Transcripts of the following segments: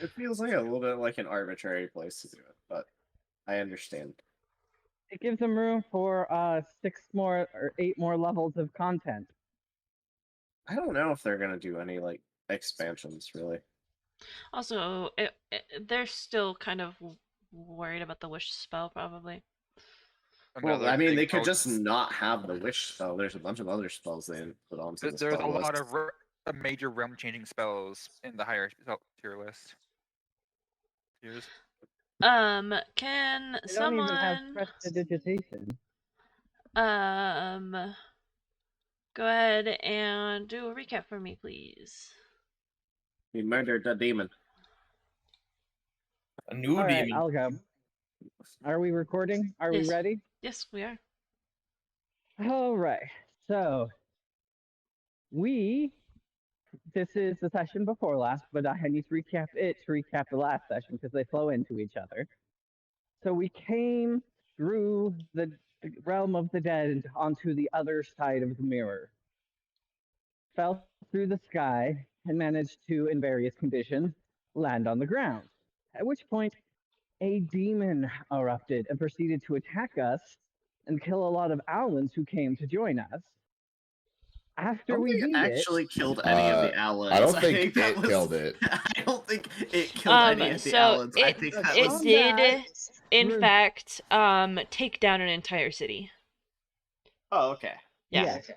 It feels like a little bit like an arbitrary place to do it, but I understand. It gives them room for 8 more levels of content. I don't know if they're gonna do any like expansions really. Also, they're still kind of worried about the wish spell, probably. Well, Another I mean, big they could post- just not have the wish spell. There's a bunch of other spells they didn't put onto the There's spell a lot list. of major realm-changing spells in the higher tier list. Tiers. Can They don't even have someone prestidigitation. go ahead and do a recap for me, please? He murdered the demon. A new All right, demon. I'll go. Are we recording? Are we Yes. ready? Yes, we are. All right. So this is the session before last, but I need to recap the last session because they flow into each other. So we came through the realm of the dead and onto the other side of the mirror. Fell through the sky and managed to, in various conditions, land on the ground. At which point, a demon erupted and proceeded to attack us and kill a lot of Owlins who came to join us. After we beat actually it, killed any of the Allens. I don't think that it killed it. I don't think it killed any of the So Allens. I it think that it was did, in Re- fact, take down an entire city. Oh, okay. Yeah. Yes. It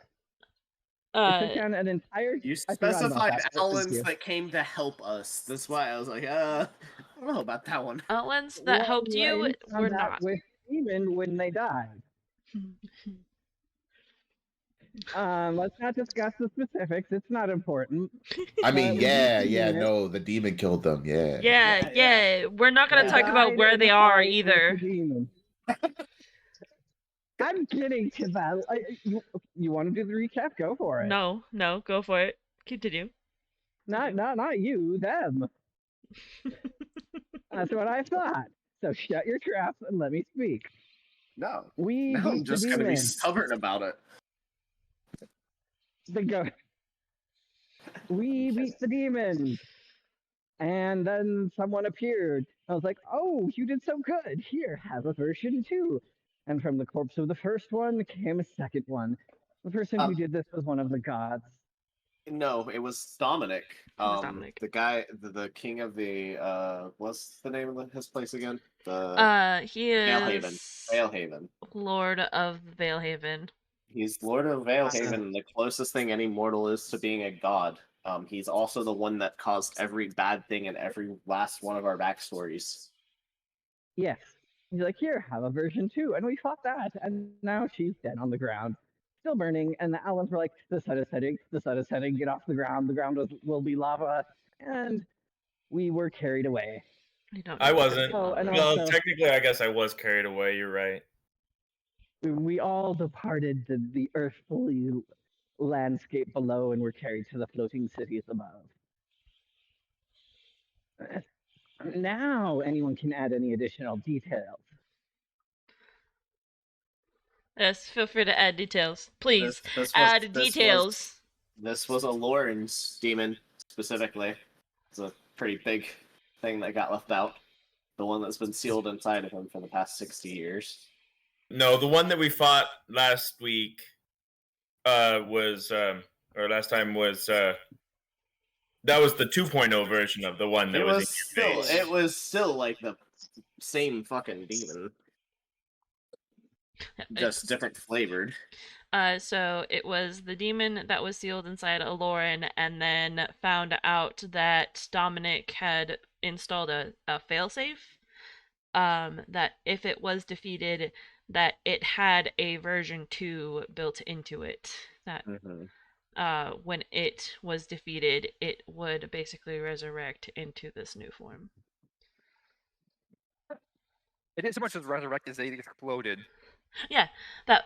took Uh, down an entire. You I forgot about specified that. Thank Allens you. that came to help us. That's why I was like, I don't know about that one. Outlands that helped you Rain were found out not. with demon when they died. Let's not discuss the specifics. It's not important. I mean, But we yeah, beat the demon. no, the demon killed them. Yeah. Yeah. We're not gonna They talk about died where in they a are fight with either. the demon. I'm getting to that. You want to do the recap? Go for it. No, go for it. Continue. Not you, them. That's what I thought. So shut your traps and let me speak. No. We Now I'm beat just the gonna demon. be stubborn about it. We beat the demon. And then someone appeared. I was like, oh, you did so good. Here, have a version 2. And from the corpse of the first one came a second one. The person who did this was one of the gods. No, it was Dominic. Dominic. The guy, the king of the what's the name of his place again? The He is Valehaven. Lord of Valehaven. He's Lord of Valehaven, and the closest thing any mortal is to being a god. He's also the one that caused every bad thing in every last one of our backstories. Yes. He's like, here, have a version 2. And we fought that. And now she's dead on the ground, still burning. And the Allens were like, the sun is setting, get off the ground. The ground will be lava. And we were carried away. I wasn't. Oh, and well, also, technically, I guess I was carried away. You're right. we all departed the earthly landscape below and were carried to the floating cities above. Now anyone can add any additional details. Yes, feel free to add details. Please, add details. This was a Lorenz demon, specifically. It's a pretty big thing that got left out. The one that's been sealed inside of him for the past 60 years. No, the one that we fought last week was, or last time was, that was the 2.0 version of the one that was in your face. It was still like the same fucking demon. Just different flavored. So it was the demon that was sealed inside Aloran, and then found out that Dominic had installed a failsafe. That if it was defeated, that it had a version 2 built into it. That when it was defeated, it would basically resurrect into this new form. It didn't so much as resurrect as they exploded. Yeah, that.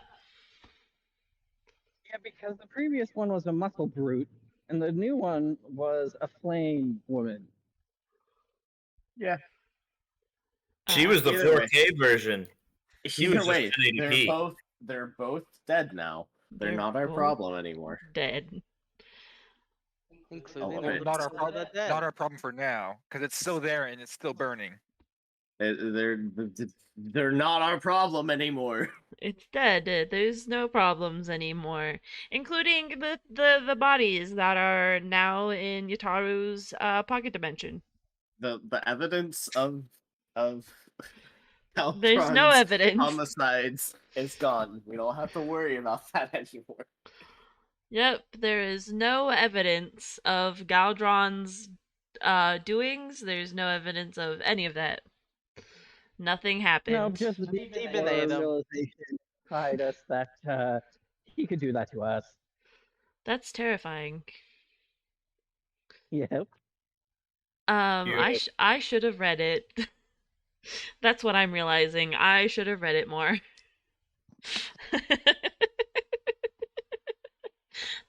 Yeah, because the previous one was a muscle brute, and the new one was a flame woman. Yeah. She was the 4K version. She was Either way, just 1080p. they're both dead now. They're not our problem anymore. Dead. including Well, the not our people problem. that are dead. Not our problem for now, because it's still there and it's still burning. They're not our problem anymore. It's dead. There's no problems anymore, including the bodies that are now in Yataru's pocket dimension. The evidence of There's no Caltron's evidence. homicides is gone. We don't have to worry about that anymore. Yep, there is no evidence of Galdron's doings. There's no evidence of any of that. Nothing happened. No, just the Demon ate him. realization inside us that he could do that to us. That's terrifying. Yep. Yeah. I should have read it. That's what I'm realizing. I should have read it more.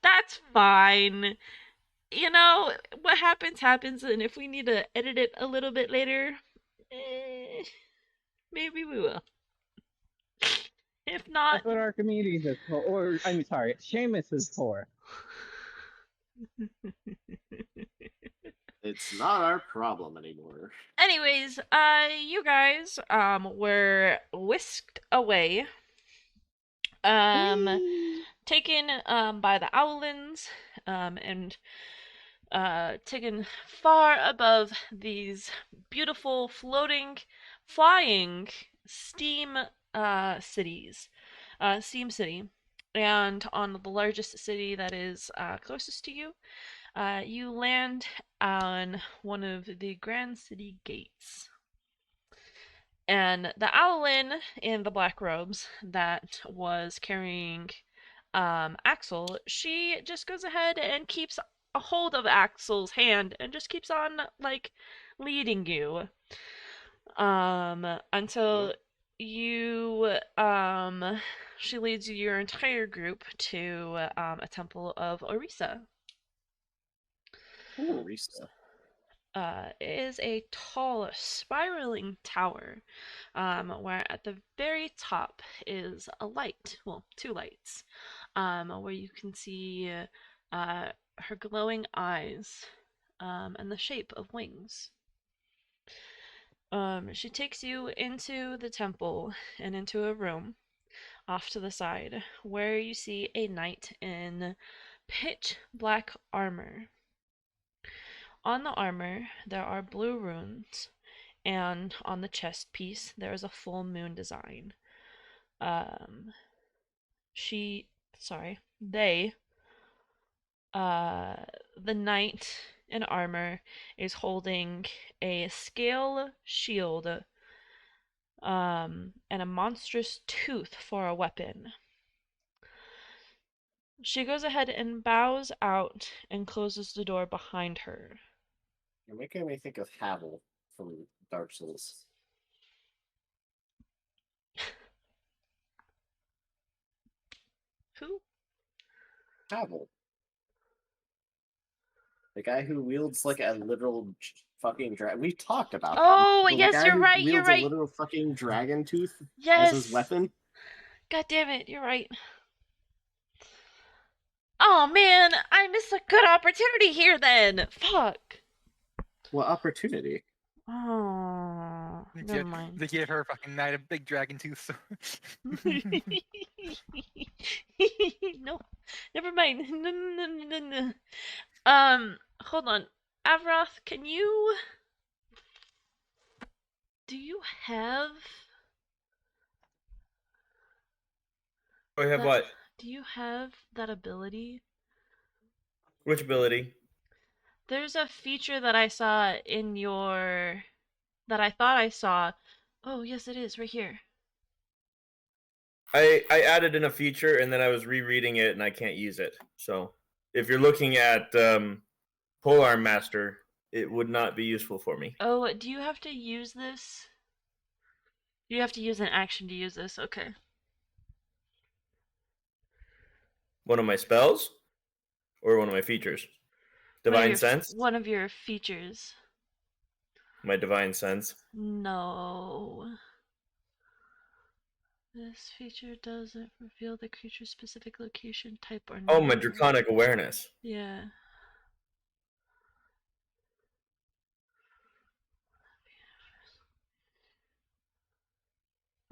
That's fine. You know, what happens, and if we need to edit it a little bit later, maybe we will. If not, That's what Archimedes is for. Or, I mean, sorry, Seamus is for. It's not our problem anymore. anyways, you guys were whisked away, taken by the Owlins, and taken far above these beautiful floating, flying steam cities, Steam City, and on the largest city that is closest to you, you land on one of the Grand City gates. And the Owlin in the black robes that was carrying Axel, she just goes ahead and keeps a hold of Axel's hand and just keeps on like leading you until you she leads your entire group to a temple of Orisa. Orisa. It is a tall, spiraling tower, where at the very top is a light, well, two lights, where you can see her glowing eyes, and the shape of wings. She takes you into the temple and into a room off to the side, where you see a knight in pitch black armor. On the armor, there are blue runes, and on the chest piece, there is a full moon design. They, the knight in armor is holding a scale shield, and a monstrous tooth for a weapon. She goes ahead and bows out and closes the door behind her. You're making me think of Havel from Dark Souls. Who? Havel. The guy who wields like a literal fucking dragon. We talked about Oh, him. yes, The guy you're who right, you're wields right. a literal fucking dragon tooth Yes. as his weapon. God damn it, you're right. Oh man, I missed a good opportunity here then. Fuck. What opportunity? Oh, never mind. They gave her a fucking knight a big dragon tooth. No, never mind. No. Hold on. Avroth, do you have... I have what? Do you have that ability? Which ability? There's a feature that I saw in your... that I thought I saw. Oh, yes, it is, right here. I added in a feature and then I was rereading it and I can't use it. So if you're looking at Polearm Master, it would not be useful for me. Oh, do you have to use this? You have to use an action to use this, okay. One of my spells? Or one of my features? Divine Sense? One of your features. My Divine Sense. No. This feature doesn't reveal the creature's specific location, type, or Oh, number. my Draconic Awareness. Yeah.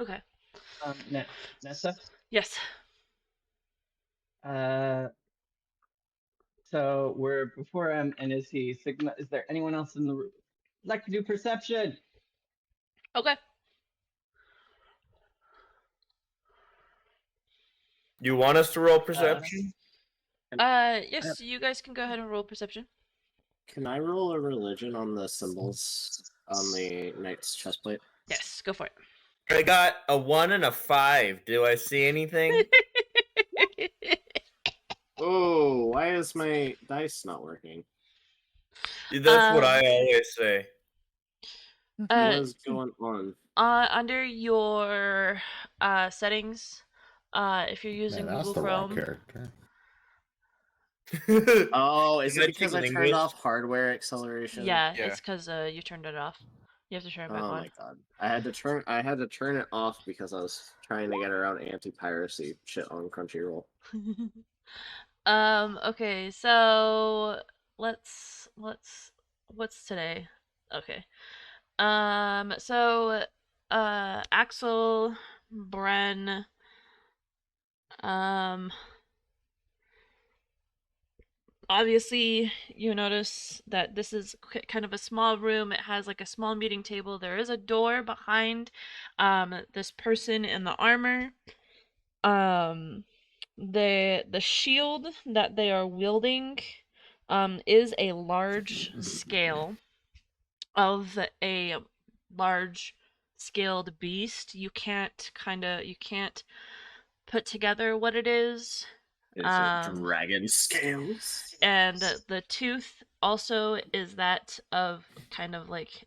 Okay. Nessa. Yes. So we're before him, and is he Sigma? Is there anyone else in the room? I'd like to do perception. Okay. You want us to roll perception? Yes, you guys can go ahead and roll perception. Can I roll a religion on the symbols on the knight's chestplate? Yes, go for it. I got a 1 and a 5. Do I see anything? Oh, why is my dice not working? That's what I always say. What is going on? Under your settings, if you're using Man, that's Google the wrong Chrome. character. Oh, is Can it I because I speak turned English? off hardware acceleration? Yeah, Yeah. it's because you turned it off. You have to turn it back Oh on. my god. I had to turn it off because I was trying to get around anti-piracy shit on Crunchyroll. Okay, so let's what's today? Okay. So Axel, Bren, obviously you notice that this is kind of a small room. It has like a small meeting table. There is a door behind this person in the armor. The shield that they are wielding is a large scale of a large scaled beast. You can't put together what it is. Is it dragon scales? And the tooth also is that of kind of like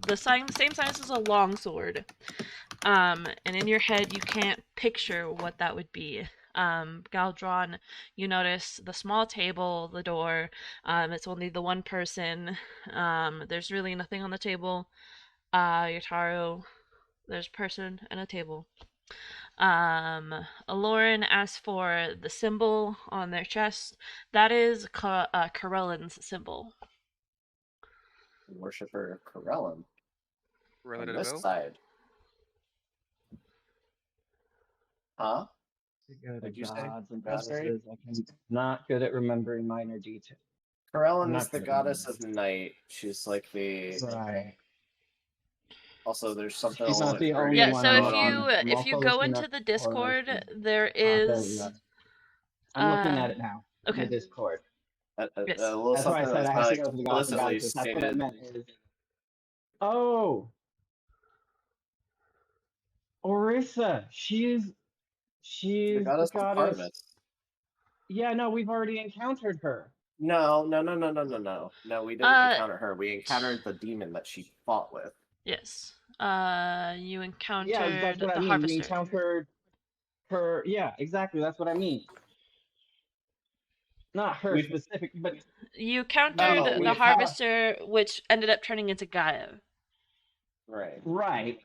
the same size as a longsword. And in your head you can't picture what that would be. Galdron, you notice the small table, the door. It's only the one person. There's really nothing on the table. Yotaro, there's a person and a table. Aloran asks for the symbol on their chest. That is Corellan's symbol. Worshipper of Corellan. Ready On to this go? side. Huh? To go to What'd you say, gods and Raspberry? goddesses. I'm not good at remembering minor details. Corellan Not is the good at goddess of remembering. night. She's like the... Right. Also, there's something She's a little not bit the only Yeah, furry one. so going on. if you go into the Discord, there is I'm looking at it now. In okay. the Discord. Yes. A little That's why I something said that's I not have to go to the gods and explicitly goddesses. That's what I stated. meant is. Oh! Orisa! She's The the goddess of goddess. harvest. Yeah, no, we've already encountered her. No, we didn't encounter her. We encountered the demon that she fought with. Yes. You encountered Yeah, that's what the I mean. harvester. We encountered her. Yeah, exactly. That's what I mean. Not her specific, but you encountered the harvester, which ended up turning into Gaia. Right. Right.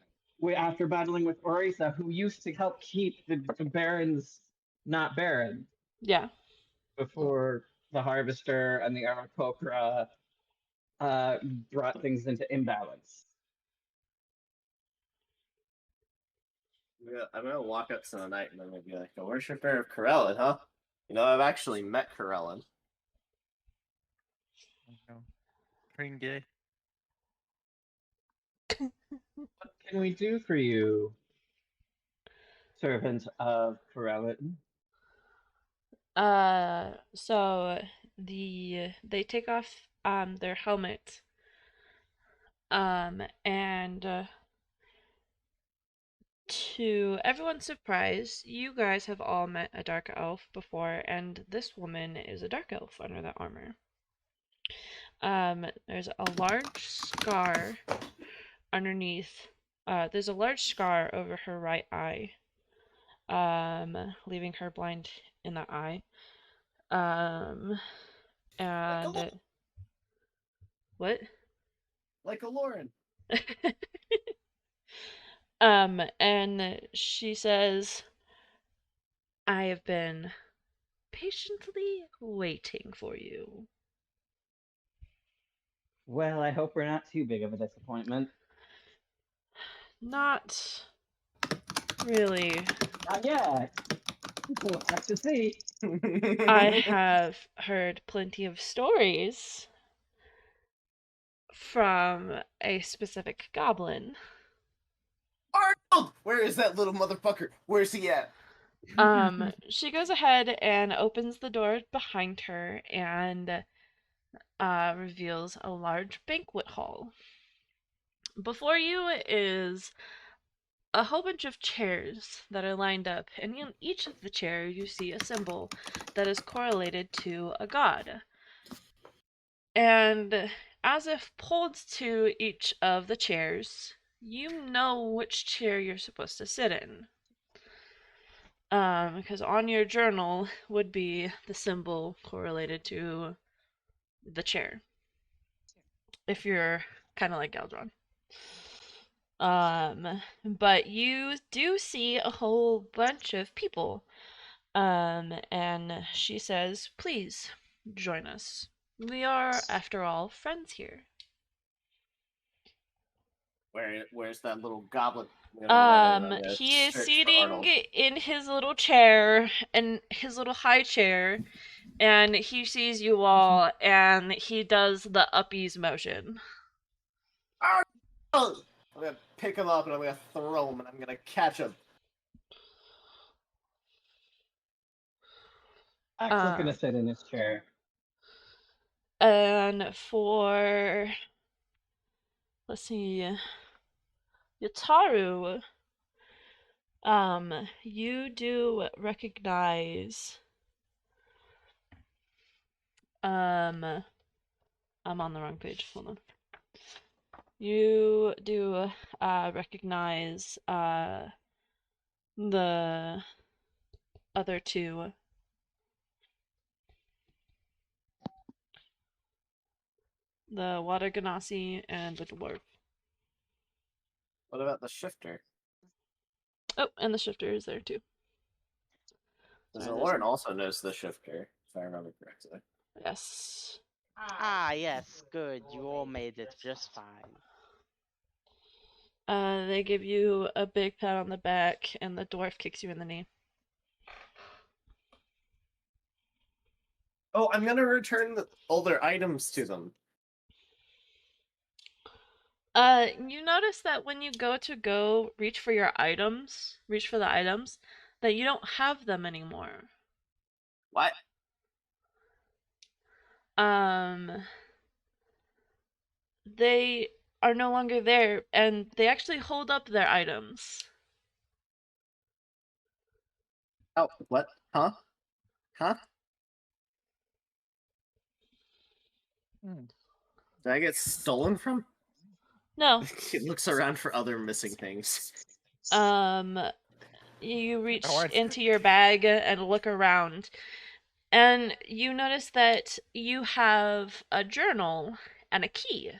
After battling with Orisa, who used to help keep the barons not barren. Yeah. Before the harvester and the Arakokra brought things into imbalance. Yeah, I'm gonna walk up to the knight and I'm gonna be like, the worshiper of Corellan, huh? You know, I've actually met Corellan. Turning gay. What can we do for you, servant of Corellan? So they take off their helmet. And to everyone's surprise, you guys have all met a dark elf before, and this woman is a dark elf under that armor. There's a large scar underneath. There's a large scar over her right eye, leaving her blind in that eye. And what? Like a Lauren. And she says, I have been patiently waiting for you. Well, I hope we're not too big of a disappointment. Not Really, Not yet. We'll have to see. I have heard plenty of stories from a specific goblin. Arnold! Where is that little motherfucker? Where's he at? She goes ahead and opens the door behind her and reveals a large banquet hall. Before you is a whole bunch of chairs that are lined up, and in each of the chairs you see a symbol that is correlated to a god. And as if pulled to each of the chairs, you know which chair you're supposed to sit in. Because on your journal would be the symbol correlated to the chair. If you're kind of like Galdron. But you do see a whole bunch of people. And she says, please join us. We are, after all, friends here. Where's that little goblin? I'm gonna run a He is search for sitting Arnold. in his little chair, and his little high chair, and he sees you all, and he does the uppies motion. Arnold! I'm gonna pick him up and I'm gonna throw him and I'm gonna catch him. Axel's gonna sit in his chair. And for, let's see, Yataru, you do recognize, I'm on the wrong page, hold on. You do, recognize, the other two. The Water Ganassi and the dwarf. What about the shifter? Oh, and the shifter is there too. Because Sorry, Lauren also knows the shifter, if I remember correctly. Yes. Ah, yes, good. You all made it just fine. They give you a big pat on the back, and the dwarf kicks you in the knee. Oh, I'm gonna return all their items to them. You notice that when you go reach for the items, that you don't have them anymore. What? They are no longer there, and they actually hold up their items. Oh, what? Huh? Huh? Did I get stolen from? No. He looks around for other missing things. You reach Oh, into your bag and look around, and you notice that you have a journal and a key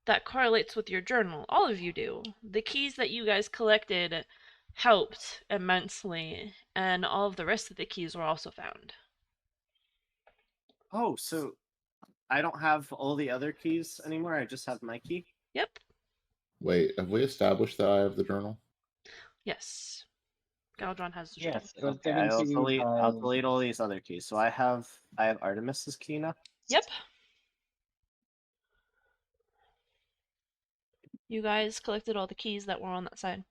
that correlates with your journal. All of you do. The keys that you guys collected helped immensely, and all of the rest of the keys were also found. Oh, so I don't have all the other keys anymore. I just have my key. Yep. Wait, have we established that I have the journal? Yes. Galdron has the journal. Yes, it was Okay, given to you I'll by... delete all these other keys. So I have Artemis's key now. Yep. You guys collected all the keys that were on that side.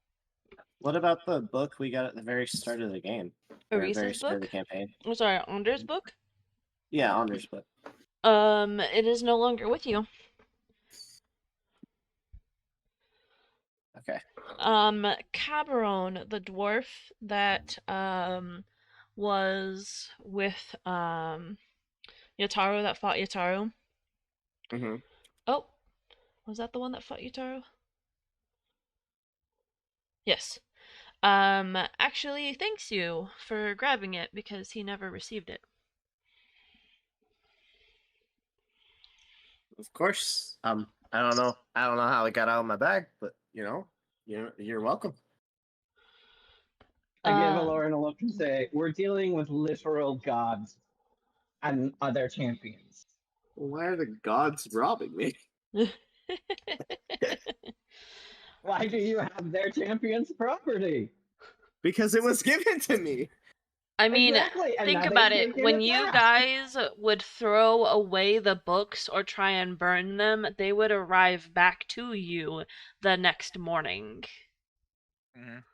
What about the book we got at the very start of the game? Or very Arisa's start of book? the campaign. I'm sorry, Anders' book? Yeah, Anders' book. It is no longer with you. Okay. Cabaron, the dwarf that was with Yataru, that fought Yataru. Mm-hmm. Oh, was that the one that fought Yataru? Yes. Actually thanks you for grabbing it because he never received it. Of course. I don't know how it got out of my bag, but you're welcome. I give Lauren a look and say, we're dealing with literal gods and other champions. Why are the gods robbing me? Why do you have their champion's property? Because it was given to me. I mean, Exactly, and think now they about can't it. give When it you back. guys would throw away the books or try and burn them, they would arrive back to you the next morning. Mhm.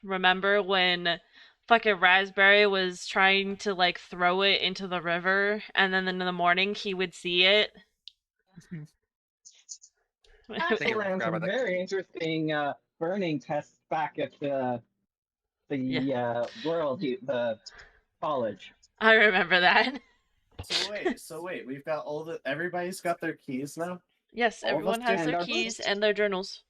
Remember when fucking Raspberry was trying to like throw it into the river and then in the morning he would see it? Thank you, Axel ran forgot some about that. very interesting burning tests back at the the college. I remember that. So wait, we've got everybody's got their keys now? Yes, All of everyone us has and their our keys books. and their journals.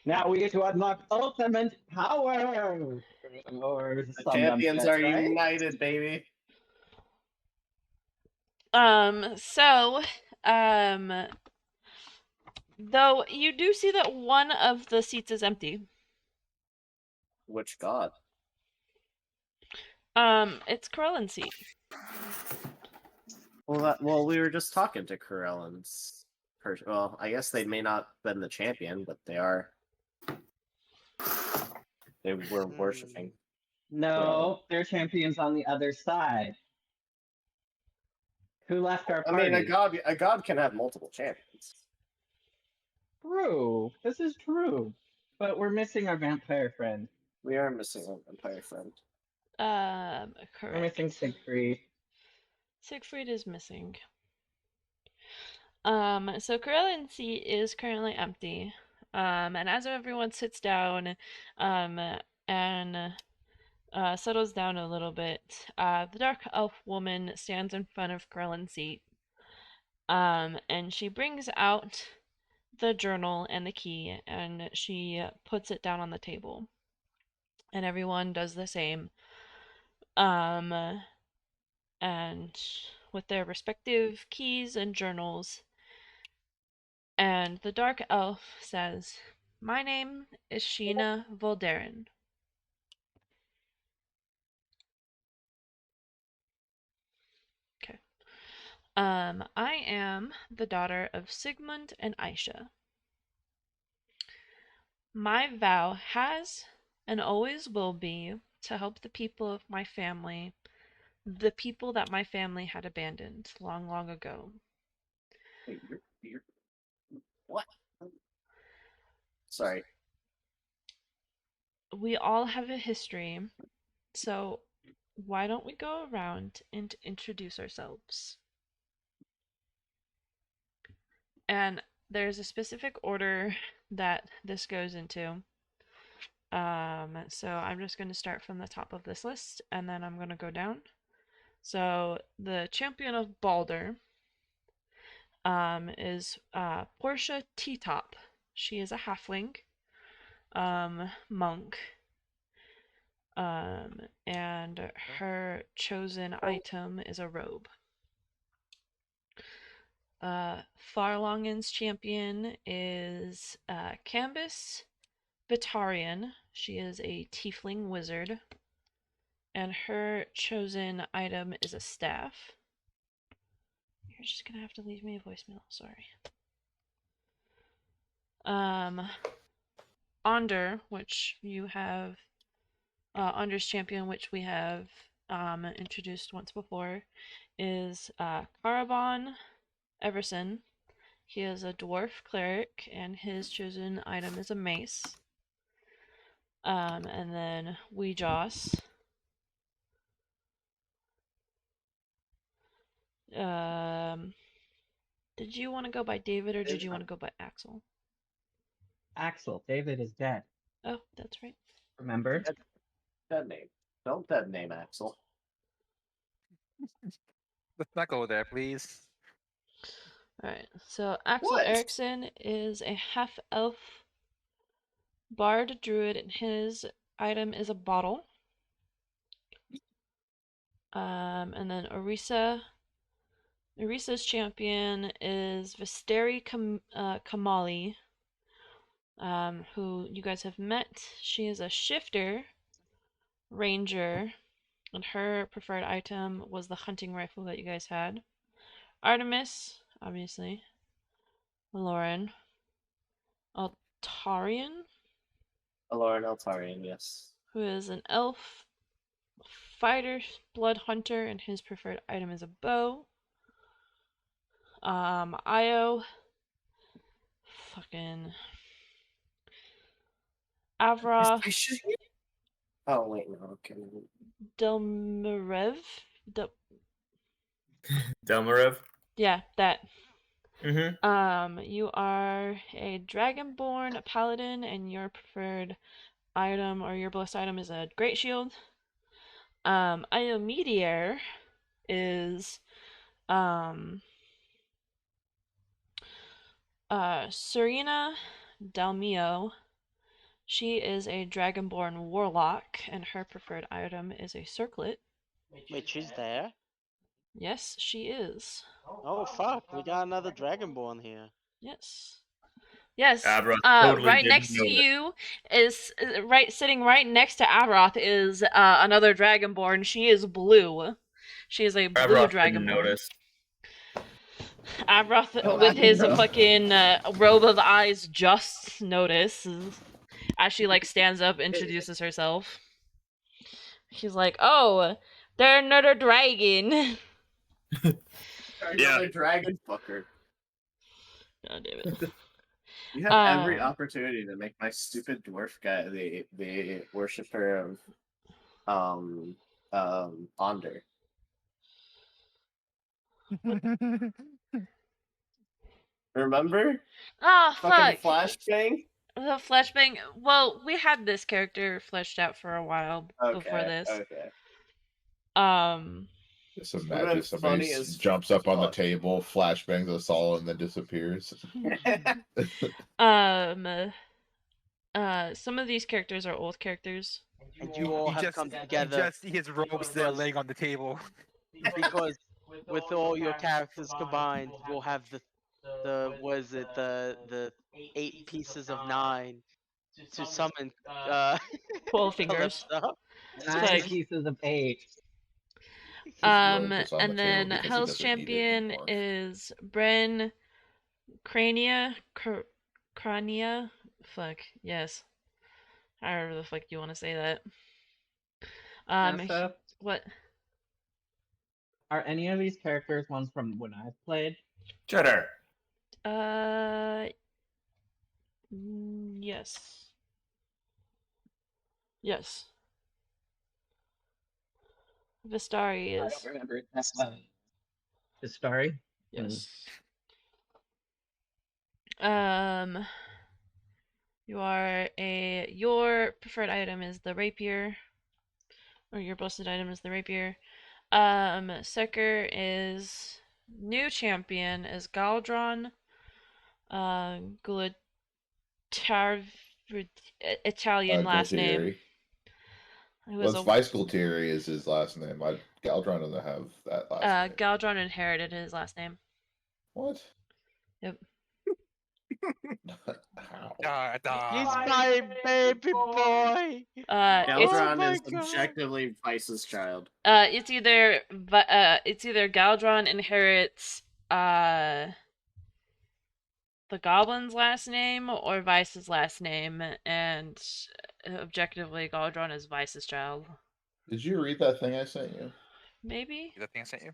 Now we get to unlock ultimate power. Or The some champions are right? united, baby. So, though you do see that one of the seats is empty. Which god? It's Corellin's seat. Well, we were just talking to Corellin's. Well, I guess they may not have been the champion, but they are. They were worshiping. No, they're champions on the other side. Who left our I party? mean, a god can have multiple champions. True. This is true. But we're missing our vampire friend. We are missing a vampire friend. We're Correct. missing Siegfried. Siegfried is missing. So Corellin's seat is currently empty. And as everyone sits down, and settles down a little bit, the dark elf woman stands in front of Corellin's seat. And she brings out the journal and the key, and she puts it down on the table. And everyone does the same. And with their respective keys and journals. And the dark elf says, "My name is Sheena Voldaren. Okay. I am the daughter of Sigmund and Aisha. My vow has and always will be to help the people of my family, the people that my family had abandoned long, long ago." Wait, you're what? Sorry. We all have a history, so why don't we go around and introduce ourselves? And there's a specific order that this goes into. So I'm just going to start from the top of this list, and then I'm going to go down. So the champion of Balder is Portia T-Top. She is a halfling monk. And her chosen item is a robe. Farlongen's champion is Cambus Batarian. She is a tiefling wizard. And her chosen item is a staff. You're just gonna have to leave me a voicemail, sorry. Onder, which you have, Onder's champion, which we have introduced once before, is Caraban Everson. He is a dwarf cleric, and his chosen item is a mace. And then Weejoss. Did you want to go by David or did you want to go by Axel? Axel. David is dead. Oh, that's right. Remember? Dead name. Don't dead name Axel. Let's not go there, please. Alright, so Axel What? Erickson is a half-elf bard druid, and his item is a bottle. And then Orisa's champion is Visteri Kamali, who you guys have met. She is a shifter ranger, and her preferred item was the hunting rifle that you guys had. Artemis, obviously. Lauren. Altarian, Aloran Eltarian, yes. who is an elf fighter, blood hunter, and his preferred item is a bow. Io, fucking Avra Oh wait, no. Okay. Delmarev. Delmarev. Yeah, that. Mm-hmm. You are a dragonborn paladin, and your preferred item or your blessed item is a great shield. Io Meteor is Serena Dalmio. She is a dragonborn warlock, and her preferred item is a circlet. Wait, she's there? Yes, she is. Oh fuck, we got another Dragonborn here. Yes. Yes. Avra totally Right didn't next know to that. you is sitting right next to Avroth is another dragonborn. She is blue. She is a blue Avroth didn't dragonborn. notice. Avroth Oh, with his no. fucking robe of eyes just notices as she like stands up, introduces herself. She's like, "Oh, they're another dragon." Another dragon fucker. God damn it. You have every Um, opportunity to make my stupid dwarf guy the worshiper of Onder. Remember? Oh Fucking fuck. flashbang? The flashbang. Well, we had this character fleshed out for a while before Okay, this. okay. Just Would've imagine been somebody funny as jumps up on the fuck. table, flashbangs us all, and then disappears. Some of these characters are old characters. And you all have come You together just see his robes there laying on the table. because with all your characters combined, we'll have the was it the 8 pieces of 9 to summon 12 fingers. Calypso. 9 like- pieces of 8. His robe was on the And table then because he Hell's doesn't need it champion anymore. is Bren Crania. Fuck, yes. However the fuck you want to say that. Nessa, What? are any of these characters ones from when I've played? Cheddar. Yes. Yes. Vistari I is. don't remember. That's the story. Yes. Your preferred item is the rapier. Or your blessed item is the rapier. Secker is new champion is Galdron. Italian last name. Gualtieri. Who Well, is it's Vice Gualtieri is his last name. Galdron doesn't have that last name. Galdron inherited his last name. What? Yep. How? He's my baby boy. Galdron my is God. objectively Vice's child. It's either Galdron inherits the Goblin's last name or Vice's last name, and objectively Galdron is Vice's child. Did you read that thing I sent you? Maybe. Is that thing I sent you?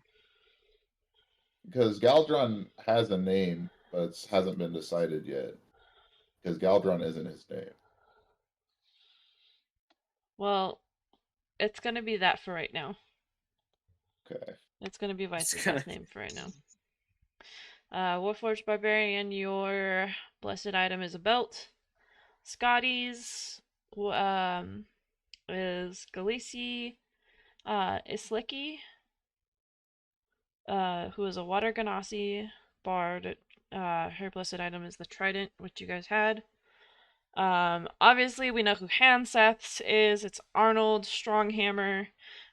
Because Galdron has a name, but it hasn't been decided yet. Because Galdron isn't his name. Well, it's gonna be that for right now. Okay. It's gonna be Vice's gonna- last name for right now. Warforged Barbarian, your blessed item is a belt. Scotty's is Galisi Islicki, who is a Water Ganassi bard. Her blessed item is the trident, which you guys had. Obviously we know who Hanseth's is. It's Arnold Stronghammer,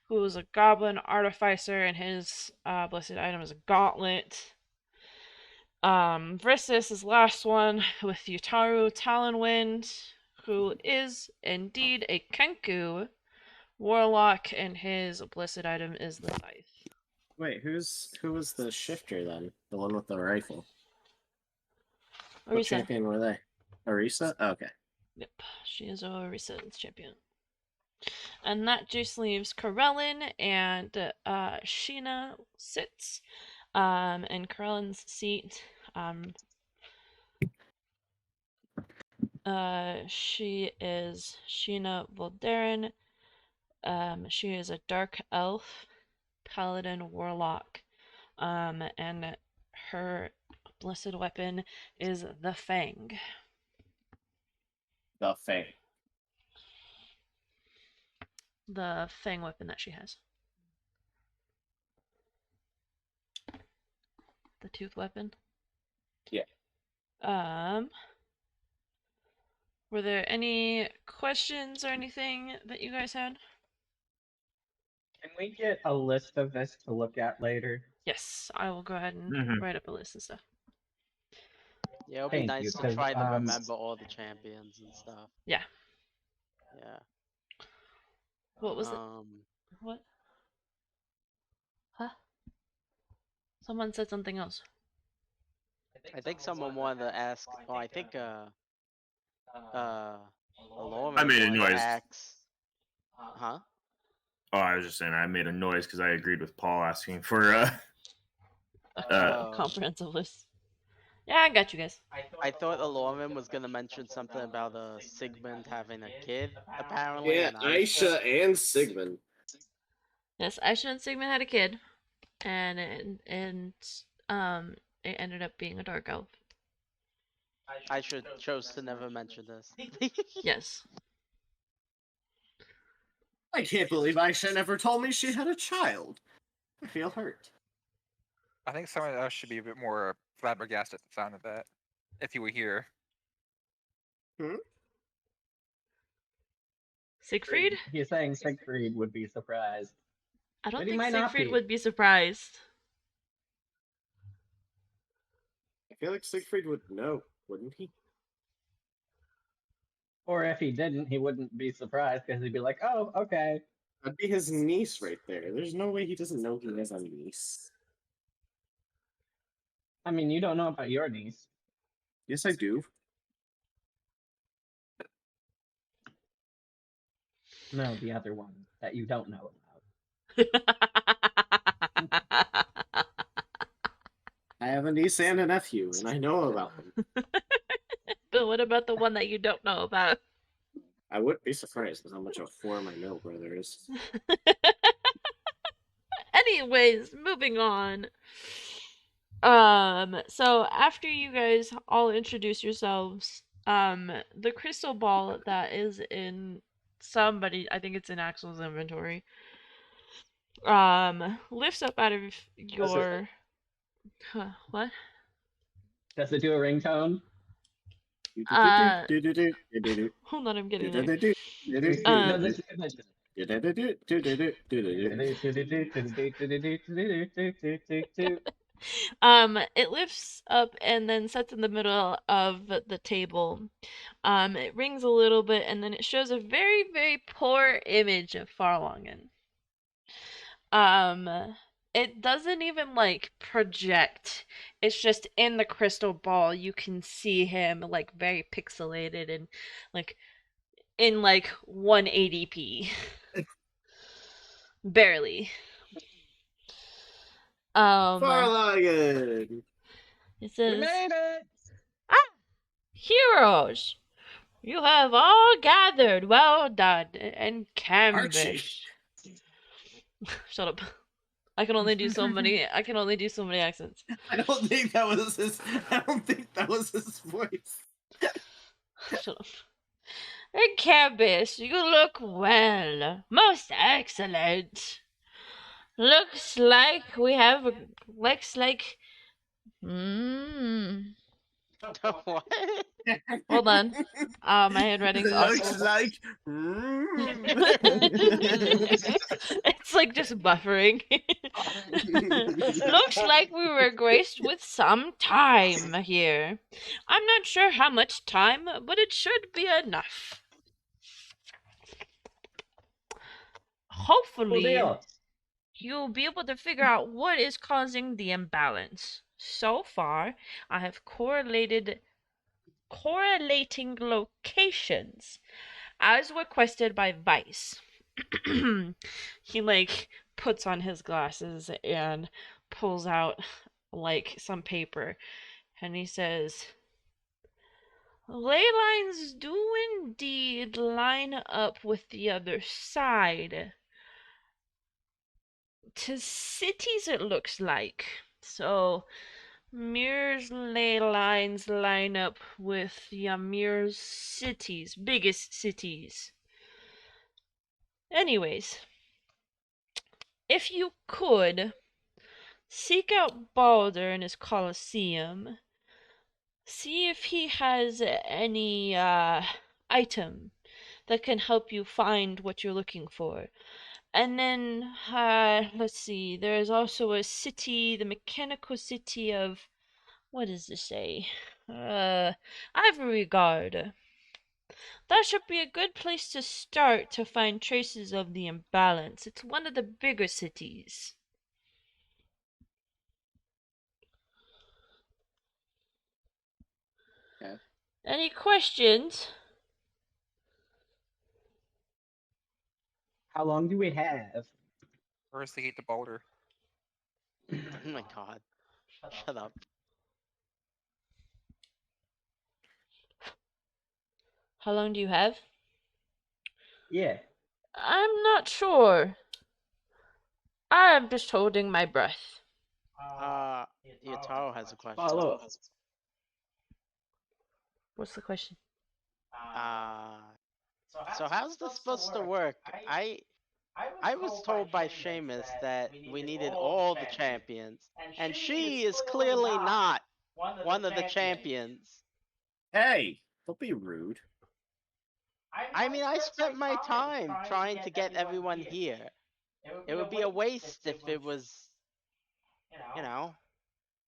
who is a goblin artificer, and his blessed item is a gauntlet. Versus his last one with Yutaru Talonwind, who is indeed a Kenku warlock, and his blessed item is the scythe. Wait, who was the shifter then? The one with the rifle? What What champion were they? Arisa? Okay. Yep, she is a Resistance champion. And that just leaves Corellin and Sheena sits. In Corellin's seat, she is Sheena Voldarin. She is a dark elf, paladin, warlock. And her blessed weapon is the Fang. The Fang. The Fang weapon that she has. The tooth weapon? Yeah. Were there any questions or anything that you guys had? Can we get a list of this to look at later? Yes, I will go ahead and Mhm. write up a list and stuff. Yeah, it'll be Thank nice you, to 'cause, try to remember all the champions and stuff. Yeah. Yeah. What was it? What? Huh? Someone said something else. I think someone wanted to ask. Oh, I think Aloran I made a wanted noise. to ask. Huh? Oh, I was just saying I made a noise because I agreed with Paul asking for Oh. Comprehensive list. Yeah, I got you guys. I thought Aloran was gonna mention something about Sigmund having a kid, apparently. Yeah, and Aisha and Sigmund. Yes, Aisha and Sigmund had a kid, and it ended up being a dark elf. Aisha chose to never mention this. Yes. I can't believe Aisha never told me she had a child. I feel hurt. I think someone else should be a bit more flabbergasted at the sound of that, if you were here. Siegfried? He's saying Siegfried would be surprised. I don't But he think might not Siegfried be. would be surprised. I feel like Siegfried would know, wouldn't he? Or if he didn't, he wouldn't be surprised because he'd be like, oh, okay. That'd be his niece right there. There's no way he doesn't know he has a niece. I mean, you don't know about your niece. Yes, I do. No, the other one that you don't know I have a niece and a nephew, and I know about them. But what about the one that you don't know about? I wouldn't be surprised with how much of a form my middle brother is. Anyways, moving on. So after you guys all introduce yourselves, the crystal ball that is in somebody, I think it's in Axel's inventory, lifts up out of your... what? Does it do a ringtone? Hold on, I'm getting there. It lifts up and then sets in the middle of the table. It rings a little bit and then it shows a very, very poor image of Farlongen. It doesn't even like project. It's just in the crystal ball. You can see him like very pixelated and like in like 180p. Barely. Farlongen! It says, We made it! heroes, you have all gathered. Well done. And Cambish. Shut up. I can only do so many accents. I don't think that was his voice. Shut up. And Cambish, you look well. Most excellent. Looks like What? Hold on. My handwriting's awful. Looks like. It's like just buffering. Looks like we were graced with some time here. I'm not sure how much time, but it should be enough. Hopefully, you'll be able to figure out what is causing the imbalance. So far, I have correlated correlating locations, as requested by Vice. He like puts on his glasses and pulls out like some paper, and he says, ley lines do indeed line up with the other side. To cities it looks like. So Mir's ley lines line up with Yamir's cities, biggest cities. Anyways, if you could seek out Balder in his Colosseum, see if he has any item that can help you find what you're looking for. And then, let's see, there is also a city, the mechanical city of, what does this say? Ivory Guard. That should be a good place to start to find traces of the imbalance. It's one of the bigger cities. Okay. Any questions? How long do we have? First, they hate the boulder. Oh my god. Shut up. How long do you have? Yeah. I'm not sure. I'm just holding my breath. Yataro has a question. Follow up. What's the question? So how's this supposed to work? I was told by Seamus that we needed all the champions, and she is clearly not one of the champions. Hey, don't be rude. I mean, I spent my time trying to get everyone here. It would be a waste if it was, you know.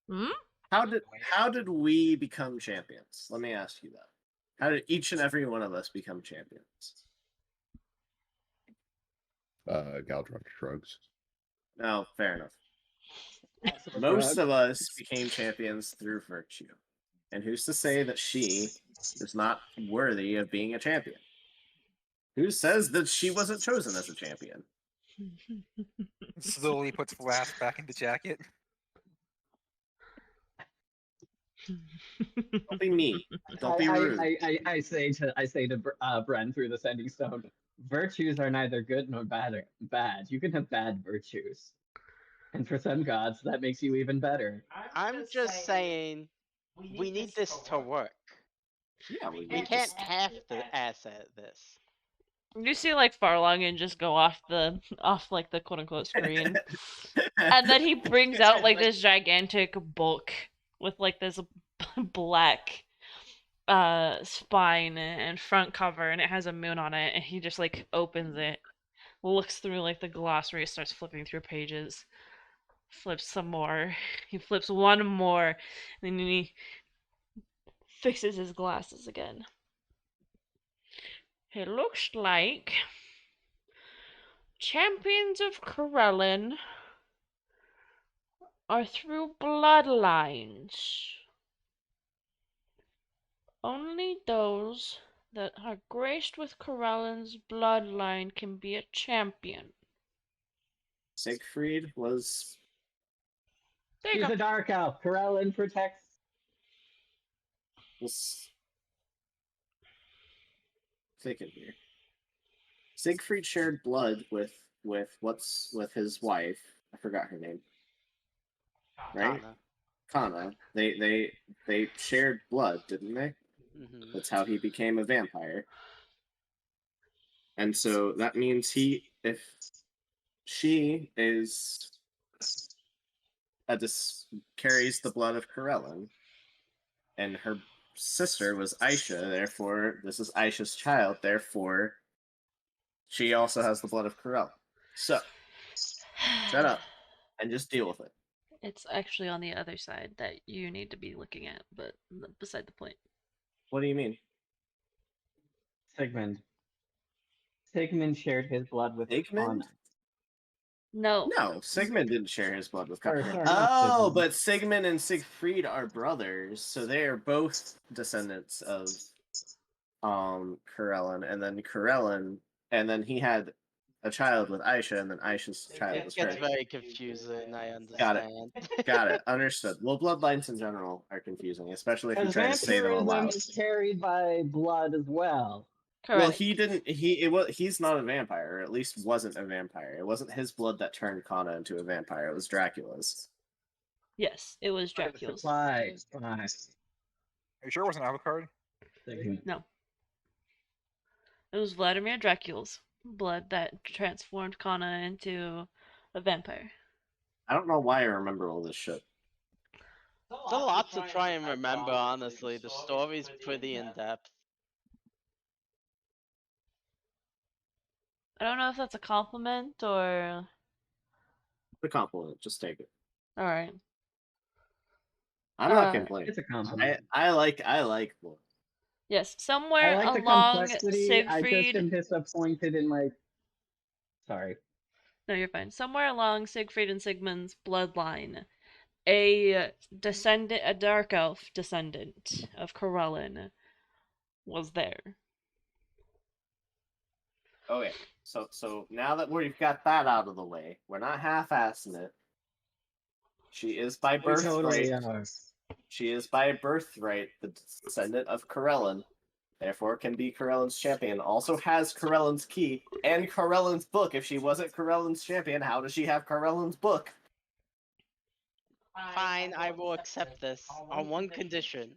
Hmm? How did we become champions? Let me ask you that. How did each and every one of us become champions? Galdron shrugs. No, fair enough. Also Most drugs. of us became champions through virtue. And who's to say that she is not worthy of being a champion? Who says that she wasn't chosen as a champion? Slowly puts Flask back in the jacket. Don't be me. Don't be rude. I say to Bren through the sending stone, virtues are neither good nor bad. You can have bad virtues, and for some gods that makes you even better. I'm just saying, we need this to work. Yeah, we We need can't this. have to asset this. You see like Farlongen just go off like the quote unquote screen. And then he brings out like this gigantic book with like this black spine and front cover, and it has a moon on it, and he just like opens it, looks through like the glossary, starts flipping through pages, flips some more, he flips one more, and then he fixes his glasses again. It looks like champions of Corellin are through bloodlines. Only those that are graced with Corellin's bloodline can be a champion. Siegfried was. There you He's go. a dark elf. Corellin protects. Thinking here. Siegfried shared blood with his wife. I forgot her name. Right? Kana. They shared blood, didn't they? Mm-hmm. That's how he became a vampire. And so that means if she is carries the blood of Corellin, and her sister was Aisha, therefore this is Aisha's child, therefore she also has the blood of Corellin. So shut up and just deal with it. It's actually on the other side that you need to be looking at, but beside the point. What do you mean? Sigmund. Sigmund shared his blood with Sigmund? Anna. No. No, Sigmund didn't share his blood with Karelin. Sorry, not Oh, Sigmund. but Sigmund and Siegfried are brothers, so they are both descendants of Karelin, and then he had a child with Aisha, and then Aisha's child It was gets her. very confusing, I Got it. understand. Got it. Understood. Well, bloodlines in general are confusing, especially if you Because try to say them vampirism aloud. is carried by blood as well. Correct. Well, he didn't. He's not a vampire, or at least wasn't a vampire. It wasn't his blood that turned Kana into a vampire. It was Dracula's. Yes, it was Dracula's. Supply. Are you sure it wasn't Alucard? No. It was Vladimir Dracula's blood that transformed Kana into a vampire. I don't know why I remember all this shit. It's a lot to try and remember, honestly. The story's pretty in-depth. I don't know if that's a compliment or. The compliment, just take it. All right. I'm not It's complaining. a compliment. I like blood. Yes, I somewhere like the along complexity. I just Siegfried. am disappointed in my. Sorry. No, you're fine. Somewhere along Siegfried and Sigmund's bloodline, a dark elf descendant of Corellin was there. Okay, so now that we've got that out of the way, we're not half-assing it. She is by We totally birthright. are. She is by birthright the descendant of Corellin, therefore can be Corellin's champion. Also has Corellin's key and Corellin's book. If she wasn't Corellin's champion, how does she have Corellin's book? Fine, I will accept this on one condition.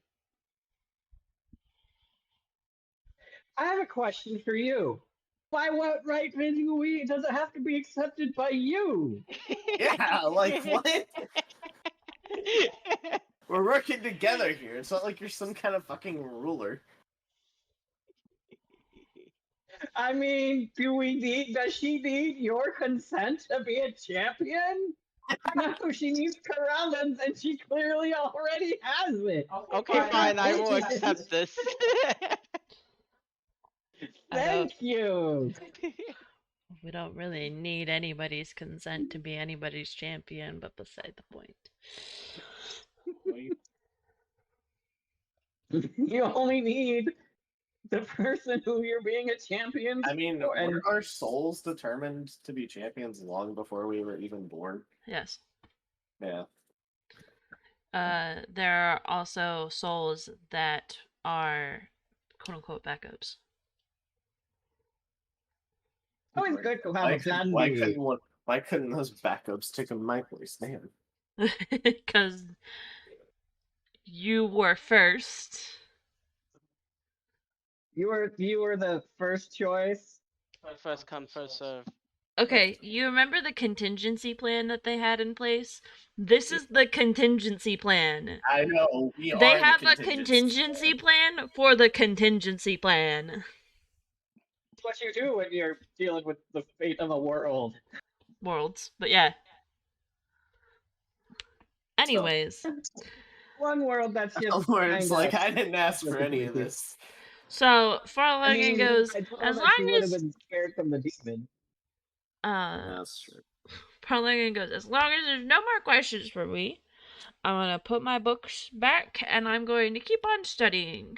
I have a question for you. By what right does it have to be accepted by you? Yeah, like what? We're working together here. It's not like you're some kind of fucking ruler. I mean, does she need your consent to be a champion? No, she needs Corellin's, and she clearly already has it. Okay, fine, I will accept this. Thank you. We don't really need anybody's consent to be anybody's champion, but beside the point. You only need the person who you're being a champion. I mean, for, and were our souls determined to be champions long before we were even born? Yes. Yeah. There are also souls that are quote unquote backups. always good to have a plan B. Why couldn't those backups take my place, man? Because you were first. You were the first choice. First come, first serve. Okay, you remember the contingency plan that they had in place? This is the contingency plan. I know. They have a contingency plan for the contingency plan. It's what you do when you're dealing with the fate of a world. Worlds, but yeah. Anyways. One world that's just It's like, kinda I didn't ask for any of this. So Farlagan goes, I told her as that long she would as have been scared from the demon. That's true. Farlagan goes, as long as there's no more questions for me, I'm gonna put my books back and I'm going to keep on studying.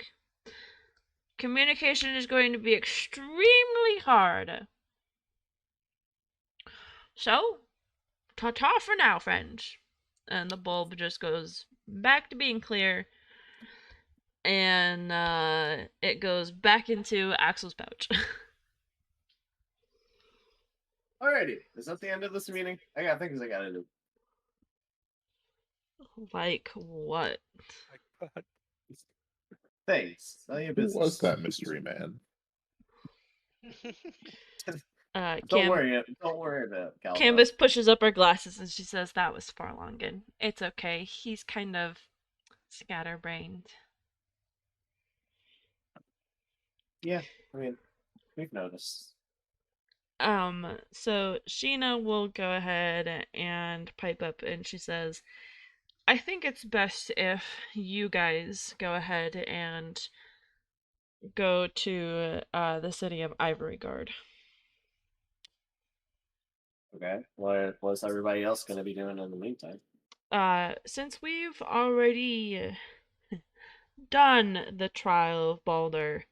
Communication is going to be extremely hard. So, ta-ta for now, friends. And the bulb just goes back to being clear. And it goes back into Axel's pouch. Alrighty. Is that the end of this meeting? I got things I gotta do. Like what? Thanks. Tell your Who business. was that mystery man? Don't worry about it, Gal. Canvas pushes up her glasses and she says, that was Farlangan. It's okay. He's kind of scatterbrained. Yeah, I mean, we've noticed. So Sheena will go ahead and pipe up and she says, I think it's best if you guys go ahead and go to the city of Ivory Guard. Okay. What's everybody else going to be doing in the meantime? Since we've already done the trial of Balder,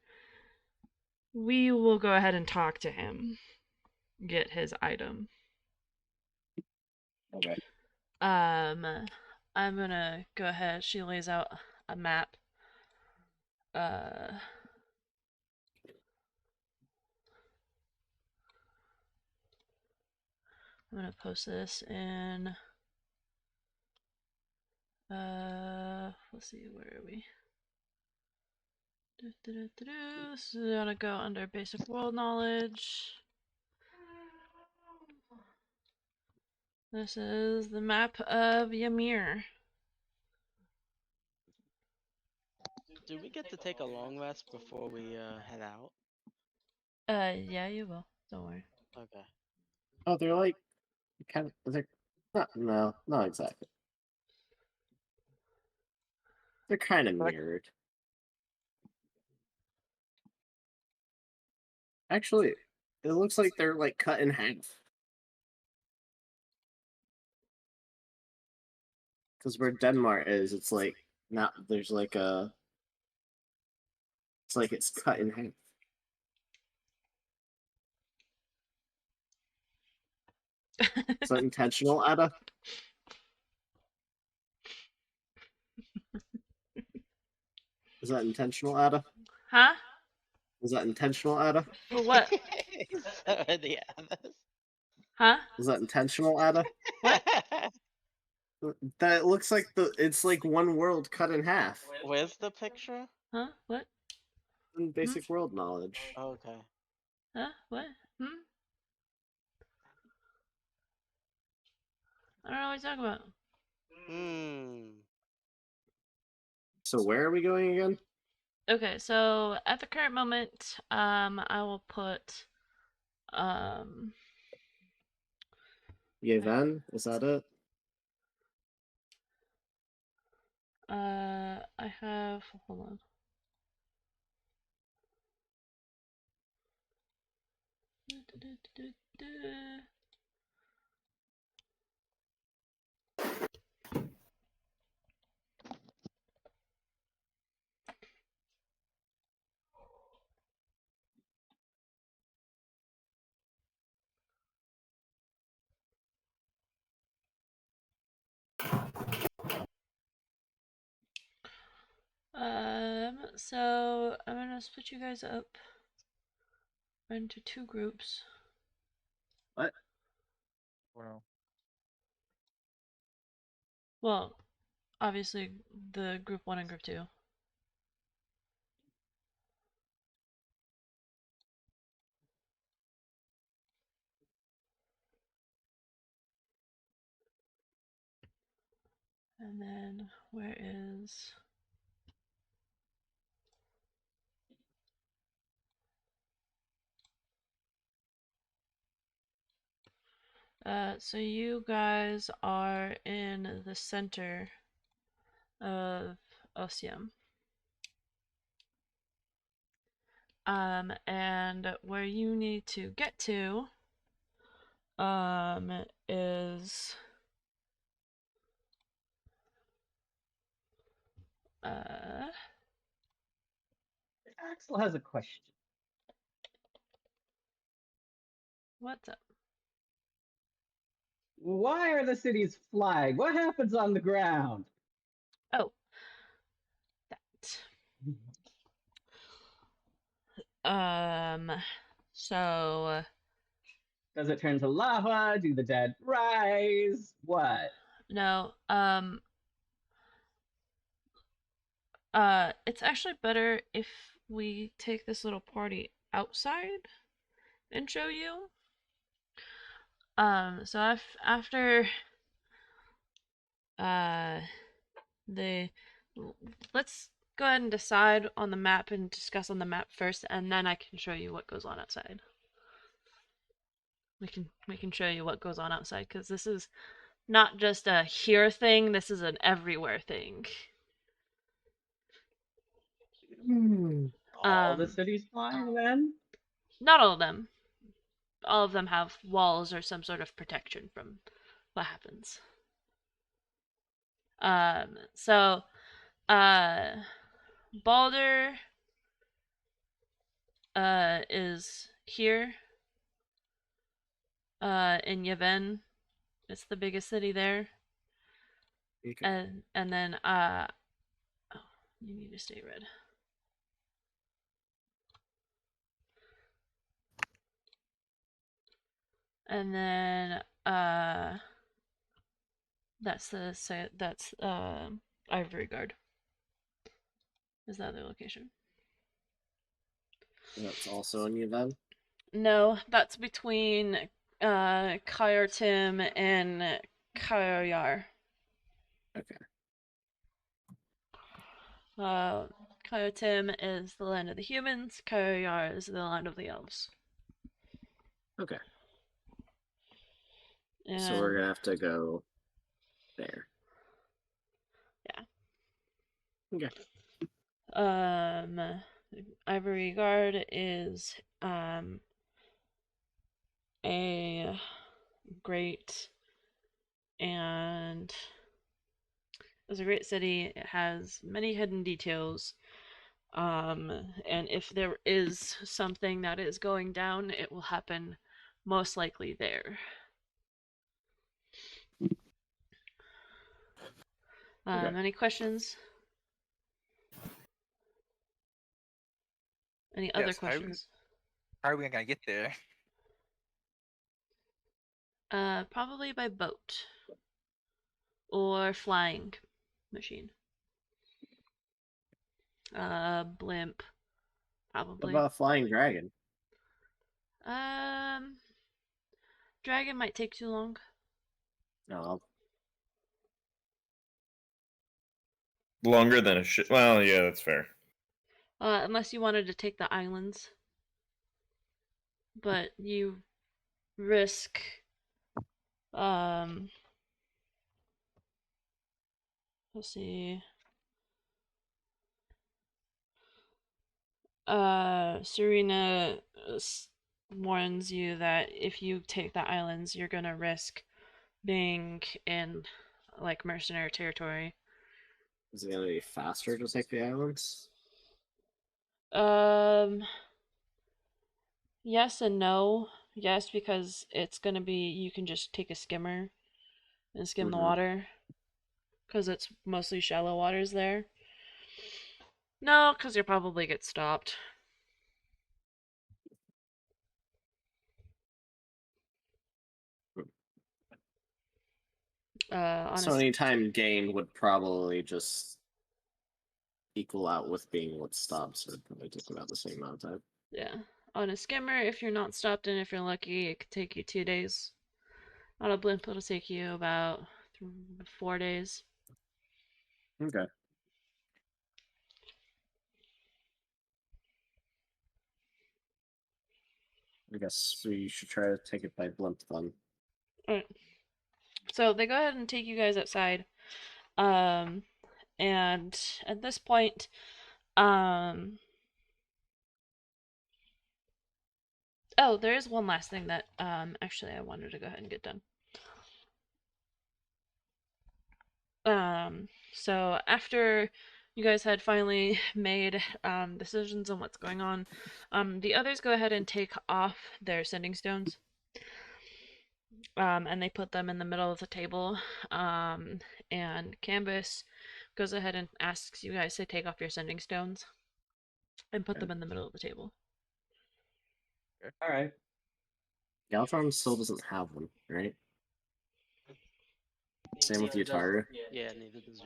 we will go ahead and talk to him. Get his item. Okay. I'm gonna go ahead. She lays out a map. I'm gonna post this in. Let's see, where are we? So I'm gonna go under basic world knowledge. This is the map of Ymir. Do we get to take a long rest before we head out? Yeah, you will. Don't worry. Okay. Oh, they're like kind of. They're not exactly. They're kind of mirrored. Actually, it looks like they're like cut in half. Because where Denmark is, it's like not. There's like a. It's like it's cut in half. Is that intentional, Ada? Is that intentional, Ada? Huh? Is that intentional, Ada? For what? So are the others. Huh? Is that intentional, Ada? What? That looks like it's like one world cut in half. Where's the picture? Huh? What? In basic world knowledge. Okay. Huh? What? Hmm? I don't know what you're talking about. So where are we going again? Okay, so at the current moment, I will put, Yevon? Is that it? I have, hold on. So I'm gonna split you guys up into two groups. What? Well, Well, obviously the group 1 and group 2. And then where is so you guys are in the center of Osium. And where you need to get to is Axel has a question. what's up? Why are the cities flagged? What happens on the ground? Oh, that. So Does it turn to lava? Do the dead rise? What? no, it's actually better if we take this little party outside and show you. So after the let's go ahead and decide on the map and discuss on the map first, and then I can show you what goes on outside. We can show you what goes on outside, because this is not just a here thing, this is an everywhere thing. All the cities flying then? Not all of them. all of them have walls or some sort of protection from what happens. So Balder is here in Yavin. It's the biggest city there. Okay. And then oh, you need to stay red. And then that's Ivory Guard. Is that their location? That's also in Yavin? No, that's between Kayartim and Kayar. Okay. Kayartim is the land of the humans. Kayar is the land of the elves. Okay. And So we're gonna have to go there. yeah. Okay. Ivory Guard is a great and it's a great city. It has many hidden details. And if there is something that is going down, it will happen most likely there. Okay. Any questions? Any other Yes, questions? How are we gonna get there? Probably by boat or flying machine. Blimp, What probably. about a flying dragon? Dragon might take too long. No. Longer than a ship. Well, yeah, that's fair. Unless you wanted to take the islands. But you risk let's see. Serena warns you that if you take the islands, you're gonna risk being in like mercenary territory. Is it gonna be faster to take the islands? Yes and no. Yes, because it's gonna be you can just take a skimmer and skim the water, because it's mostly shallow waters there. No, because you'll probably get stopped. So any time gained would probably just equal out with being what stops. So it'd probably take about the same amount of time. Yeah. On a skimmer, if you're not stopped and if you're lucky, it could take you 2 days. On a blimp, it'll take you about 4 days. Okay. I guess we should try to take it by blimp then. Alright. So they go ahead and take you guys outside. And at this point, oh, there is one last thing that actually I wanted to go ahead and get done. So after you guys had finally made decisions on what's going on, the others go ahead and take off their sending stones. And they put them in the middle of the table. And Canvas goes ahead and asks you guys to take off your sending stones and put them in the middle of the table. All right. Galtron still doesn't have them, right? Same with Utaru. Yeah, neither does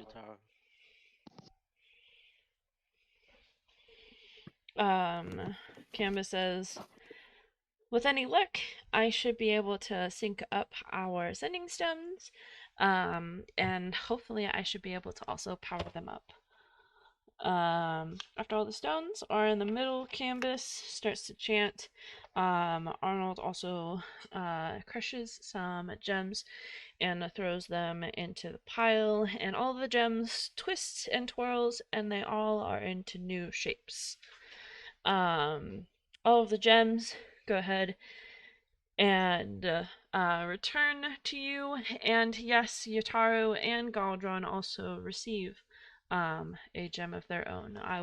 Utaru. Canvas says, with any luck, I should be able to sync up our sending stones, and hopefully I should be able to also power them up. After all the stones are in the middle, Canvas starts to chant. Arnold also crushes some gems and throws them into the pile, and all the gems twist and twirls, and they all are into new shapes. All of the gems go ahead and return to you. And yes, Yataru and Galdron also receive a gem of their own. I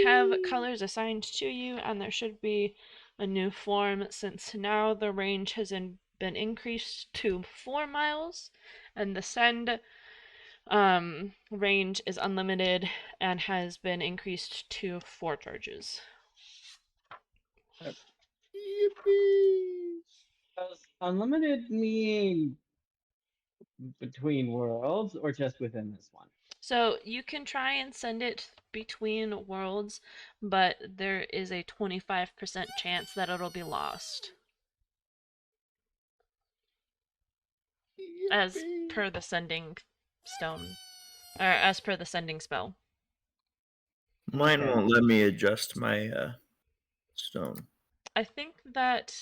have colors assigned to you, and there should be a new form since now the range has been increased to 4 miles, and the send range is unlimited and has been increased to 4 charges. Yippee! Does unlimited mean between worlds or just within this one? So you can try and send it between worlds, but there is a 25% chance that it'll be lost. As Yippee! per the sending stone. Or as per the sending spell. Mine Okay. won't let me adjust my stone. I think that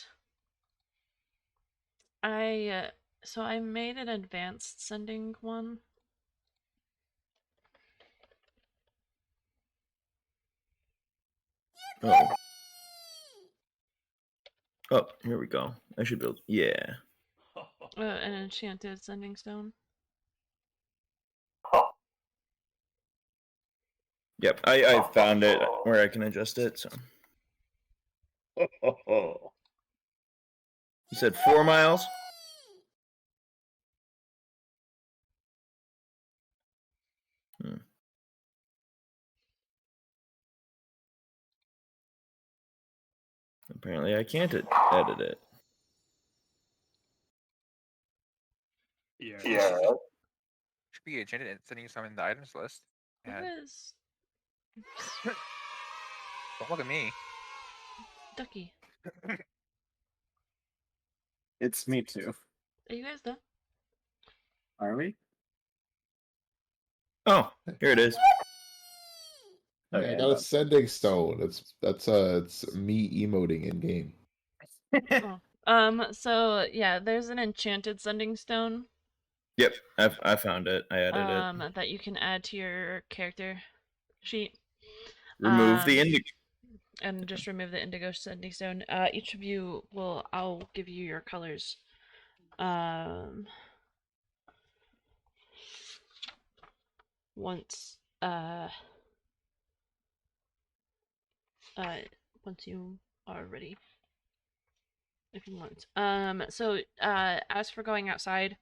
so I made an advanced sending one. Oh. Oh, here we go. I should build. Yeah. An enchanted sending stone. Yep. I found it where I can adjust it. So. You said 4 miles. Apparently, I can't edit it. Yeah. Should be enchanted and sending you some in the items list. It And is don't look at me. Ducky. It's me too. Are you guys done? Are we? Oh, here it is. Hey, Okay, I got a sending stone. It's me emoting in game. So yeah, there's an enchanted sending stone. Yep, I found it. I added it. That you can add to your character sheet. Remove the indigo. And just remove the indigo sending stone. Each of you I'll give you your colors. Once once you are ready. If you want. So as for going outside,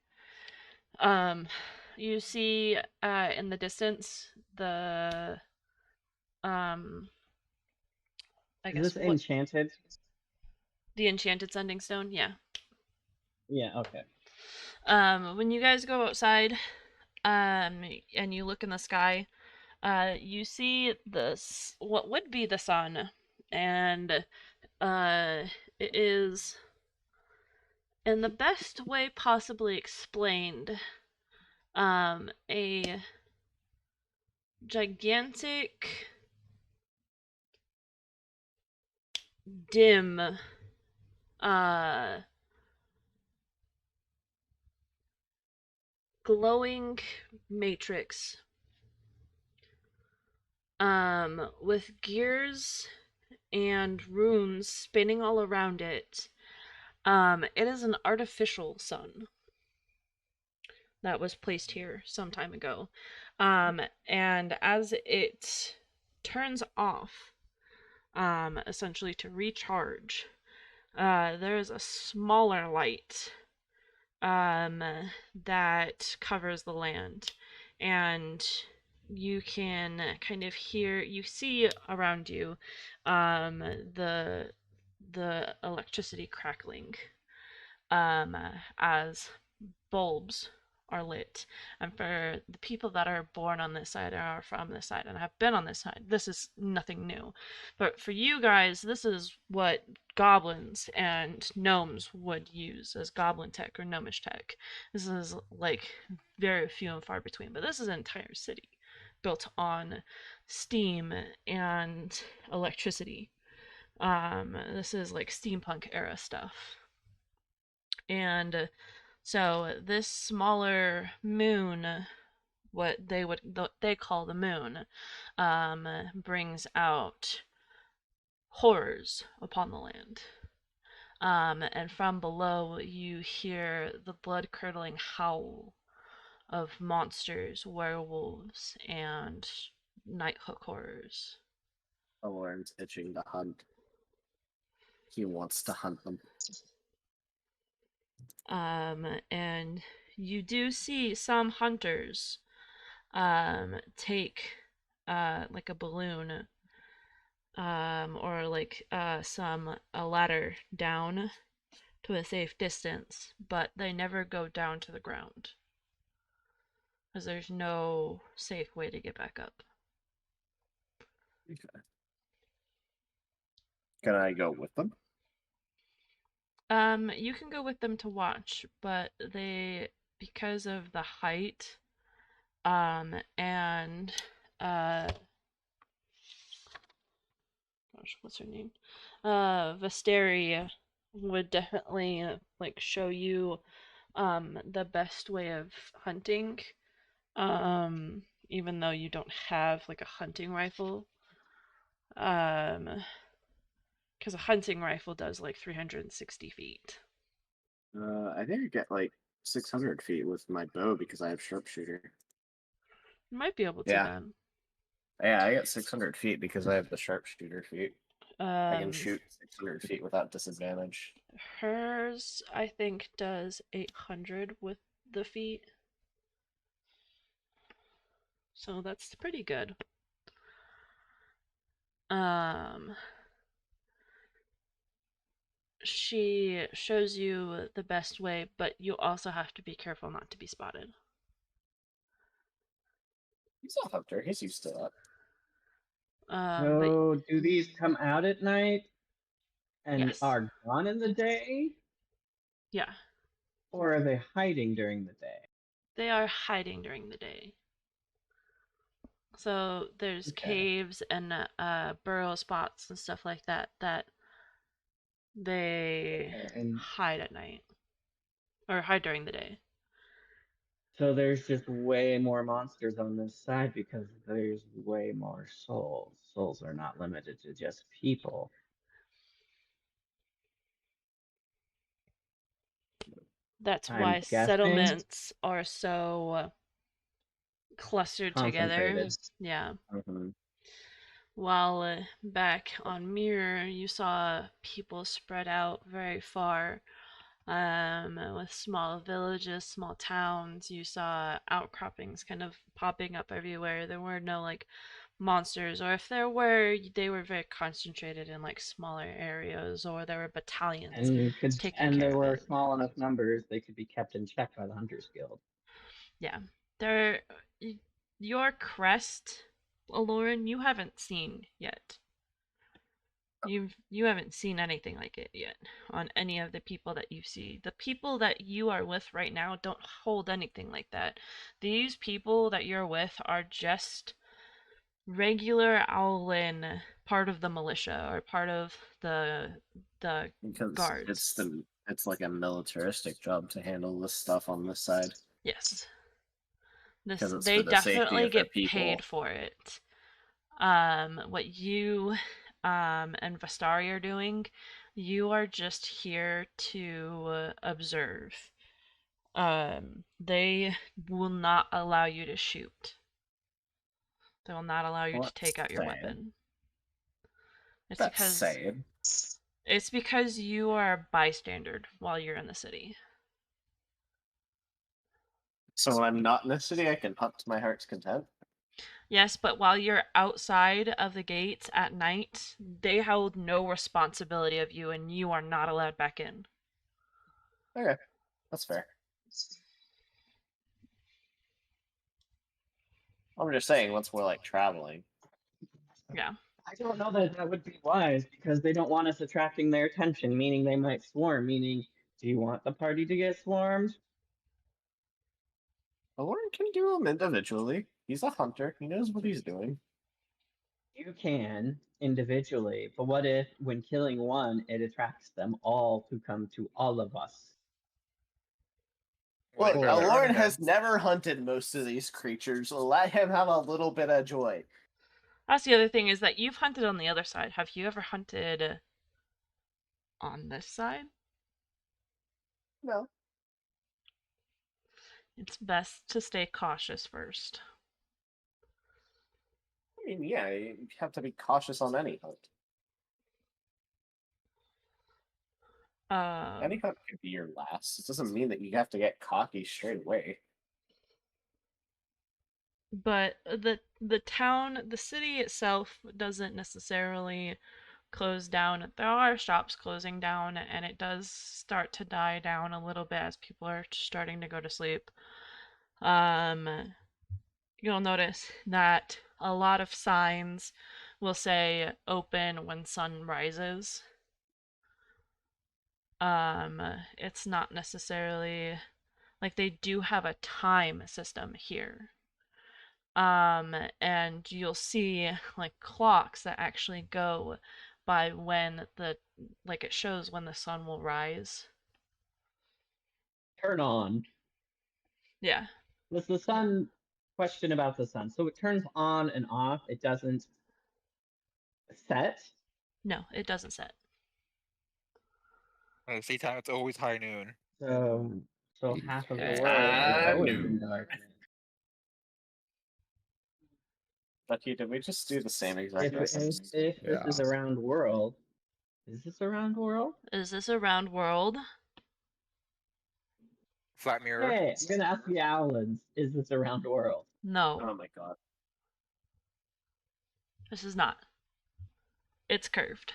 you see in the distance the I Is guess this enchanted? the enchanted sending stone, yeah. Yeah, okay. When you guys go outside, and you look in the sky, you see what would be the sun, and it is, in the best way possibly explained, a gigantic, dim, glowing matrix, with gears and runes spinning all around it. It is an artificial sun that was placed here some time ago. And as it turns off, essentially to recharge, there is a smaller light that covers the land, and you can kind of see around you the electricity crackling as bulbs are lit. And for the people that are born on this side or are from this side and have been on this side, this is nothing new. But for you guys, this is what goblins and gnomes would use as goblin tech or gnomish tech. This is like very few and far between, but this is an entire city built on steam and electricity. This is like steampunk era stuff. And so this smaller moon, what they call the moon, brings out horrors upon the land. And from below, you hear the blood-curdling howl of monsters, werewolves, and Nighthook horrors. Aloran's itching to hunt. He wants to hunt them. And you do see some hunters take like a balloon or like a ladder down to a safe distance, but they never go down to the ground because there's no safe way to get back up. Okay. Can I go with them? You can go with them to watch, but because of the height, and gosh, what's her name? Visteria would definitely like show you the best way of hunting. Even though you don't have like a hunting rifle. Because a hunting rifle does like 360 feet. I think I get like 600 feet with my bow because I have sharpshooter. You might be able to Yeah. then. Yeah, I get 600 feet because I have the sharpshooter feet. I can Um, shoot 600 feet without disadvantage. hers, I think, does 800 with the feet. So that's pretty good. She shows you the best way, but you also have to be careful not to be spotted. He's a hunter. He's used to that. But So, do these come out at night and yes. are gone in the day? Yeah, Or are they hiding during the day? they are hiding during the day. So there's Okay. caves and burrow spots and stuff like that that they And hide at night or hide during the day. so there's just way more monsters on this side because there's way more souls. Souls are not limited to just people. That's I'm why guessing settlements are so clustered together. concentrated. Yeah. Mm-hmm. While back on Mirror, you saw people spread out very far, with small villages, small towns. You saw outcroppings kind of popping up everywhere. There were no like monsters, or if there were, they were very concentrated in like smaller areas, or there were battalions taking And care there of were it. small enough numbers they could be kept in check by the Hunters Guild. Yeah, your crest, Aloran, you haven't seen yet. You haven't seen anything like it yet on any of the people that you see. The people that you are with right now don't hold anything like that. These people that you're with are just regular Owlin, part of the militia or part of the Because guards. it's like a militaristic job to handle this stuff on this side. Yes. Because it's They for the safety definitely of the get people. paid for it. What you and Vastari are doing, you are just here to observe. They will not allow you to shoot. They will not allow you to take out your weapon. That's sad. It's because you are a bystander while you're in the city. So when I'm not in the city, I can hunt to my heart's content? Yes, but while you're outside of the gates at night, they hold no responsibility of you, and you are not allowed back in. Okay, that's fair. I'm just saying, once we're like traveling. Yeah. I don't know that that would be wise because they don't want us attracting their attention, meaning they might swarm. Meaning, do you want the party to get swarmed? Aloran can do them individually. He's a hunter. He knows what he's doing. You can individually, but what if, when killing one, it attracts them all to come to all of us? Look, Like, grab their Aloran running has guns. never hunted most of these creatures, so let him have a little bit of joy. That's the other thing is that you've hunted on the other side. Have you ever hunted on this side. No. It's best to stay cautious first. I mean, yeah, you have to be cautious on any hunt. Any hunt could be your last. It doesn't mean that you have to get cocky straight away. But the town, the city itself doesn't necessarily close down. There are shops closing down, and it does start to die down a little bit as people are starting to go to sleep. You'll notice that a lot of signs will say open when sun rises. It's not necessarily like they do have a time system here. And you'll see like clocks that actually go by when it shows when the sun will rise. Turn on. Yeah. Was the sun question about the sun? So it turns on and off. It doesn't set. No, it doesn't set. At the same time, it's always high noon. So half of the Yeah. world is always No. in darkness. Lucky, did we just do the same exact If thing? this is a round world, is this a round world? Is this a round world? Flat mirror. Hey, I'm gonna ask the Owlins, is this a round world? No, Oh my god. this is not. It's curved.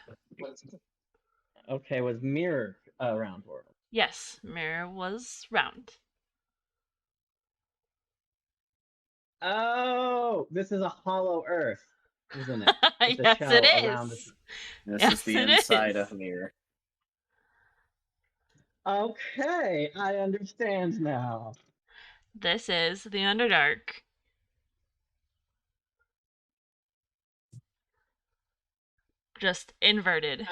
Okay, was Mirror a round world? Yes, Mirror was round. Oh, this is a hollow Earth, isn't it? It's a Yes, shell it around is. This Yes, is the it inside is. of Mirror. Okay, I understand now. This is the Underdark. Just inverted.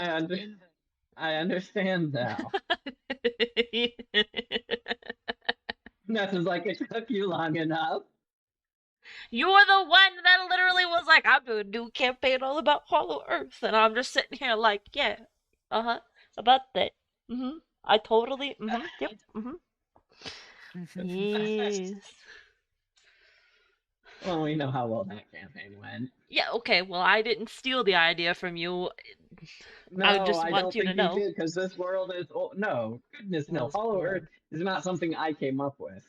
I understand now. Nothing's like it took you long enough. You were the one that literally was like, I'm doing a new campaign all about Hollow Earth. And I'm just sitting here like, yeah, about that. I totally, yep, Yes. Well, we know how well that campaign went. Yeah, okay, well, I didn't steal the idea from you. No, I just want don't you to think know. you did, because this world is... Oh, no, goodness, no. Hollow Earth is not something I came up with.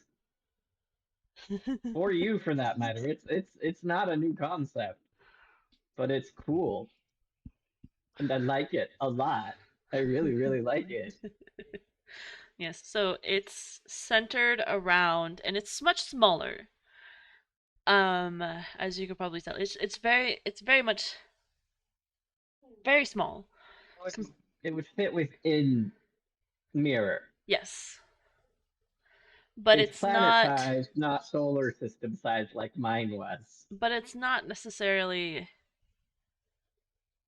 Or you, for that matter. It's not a new concept. But it's cool. And I like it a lot. I really, really like it. Yes, so it's centered around, and it's much smaller. As you could probably tell, it's very much very small. It would fit within Mirror. Yes, but it's planet not size, not solar system size like mine was. But it's not necessarily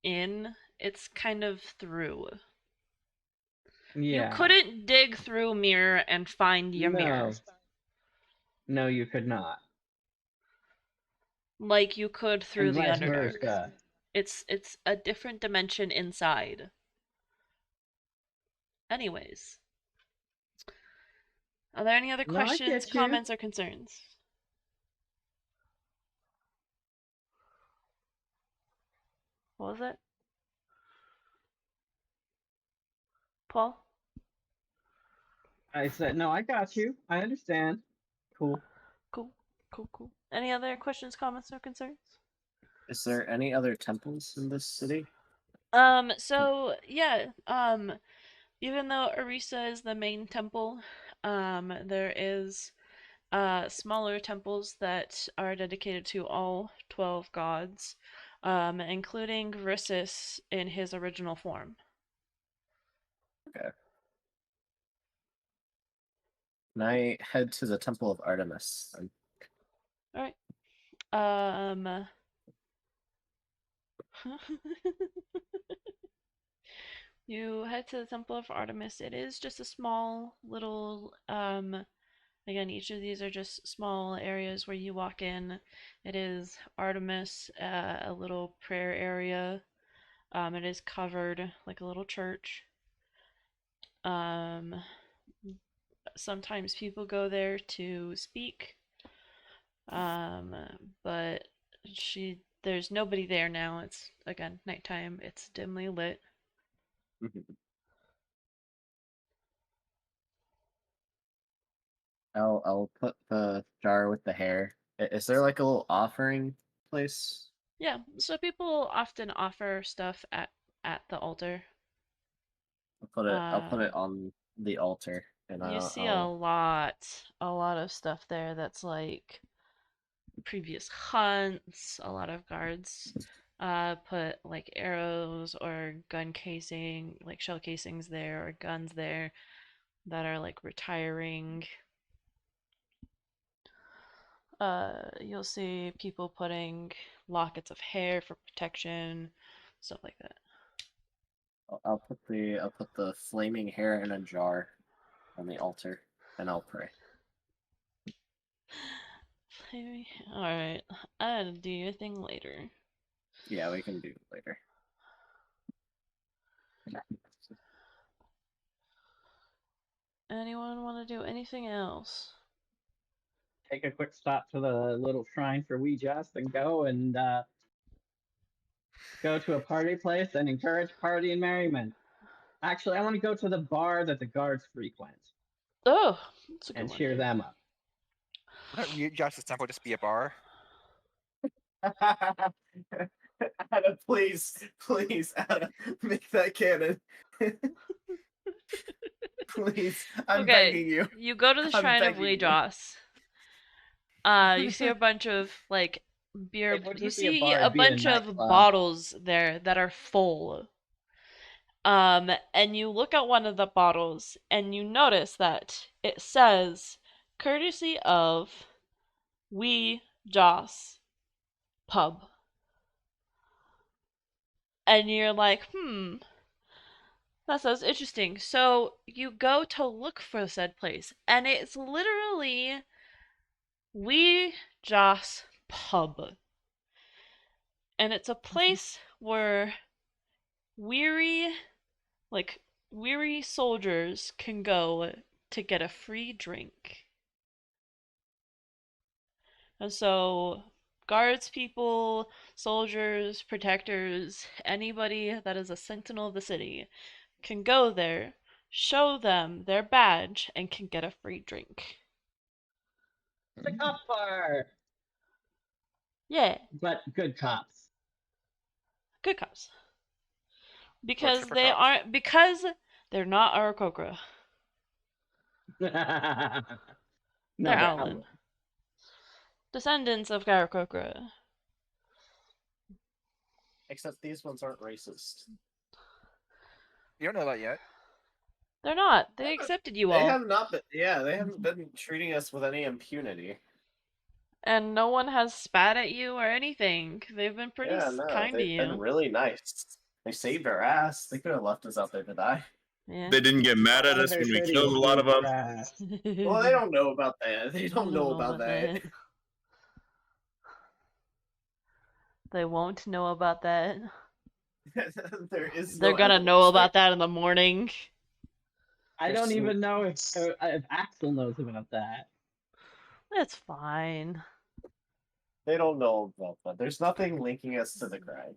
in. It's kind of through. Yeah. You couldn't dig through Mirror and find your mirror. No, you could not. Like you could through the vice Underdark. versa. It's a different dimension inside. Anyways. Are there any other No, I questions, get you. comments, or concerns? What was it? Paul? I said, no, I got you. I understand. Cool. Cool. Any other questions, comments, or concerns? Is there any other temples in this city? So yeah, even though Orisa is the main temple, there is smaller temples that are dedicated to all 12 gods, including Grissus in his original form. Okay. And I head to the Temple of Artemis. Alright. You head to the Temple of Artemis. It is just a small little, again, each of these are just small areas where you walk in. It is Artemis, a little prayer area. It is covered like a little church. Sometimes people go there to speak. But there's nobody there now. It's again nighttime. It's dimly lit. I'll put the jar with the hair. Is there like a little offering place? Yeah, so people often offer stuff at the altar. I'll put it on the altar, and You see a lot of stuff there that's like previous hunts. A lot of guards put like arrows or gun casing, like shell casings there, or guns there that are like retiring. You'll see people putting lockets of hair for protection, stuff like that. I'll put the flaming hair in a jar on the altar, and I'll pray. All right, I'll do your thing later. Yeah, we can do it later. Anyone want to do anything else? Take a quick stop to the little shrine for We Just and go to a party place and encourage party and merriment. Actually, I want to go to the bar that the guards frequent. Oh, that's a good and one. cheer them up. Wouldn't Justice Temple just be a bar? Anna, please, Anna, make that canon. Please, I'm begging you. You go to the Shrine of Lejoss. You see a bunch of like beer. You see a bunch of bottles there that are full. And you look at one of the bottles and you notice that it says, "Courtesy of We Joss Pub." And you're like, that sounds interesting. So you go to look for said place, and it's literally We Joss Pub. And it's a place where weary soldiers can go to get a free drink. And so guards people, soldiers, protectors, anybody that is a sentinel of the city can go there, show them their badge, and can get a free drink. The cop bar! Yeah. But good cops. Good cops. Because they're not Aarakocra. No, they're Owlin. Descendants of Aarakocra. Except these ones aren't racist. You don't know that yet. They're not. They accepted you all. They have not been. Yeah, they haven't been treating us with any impunity. And no one has spat at you or anything. They've been pretty kind to you. They've been really nice. They saved our ass. They could have left us out there to die. Yeah. They didn't get mad at us when we killed a lot of them. Well, they don't know about that. They don't know about that. They won't know about that. They're gonna know about that in the morning. I don't even know if Axel knows about that. That's fine. They don't know about that. There's nothing linking us to the crime.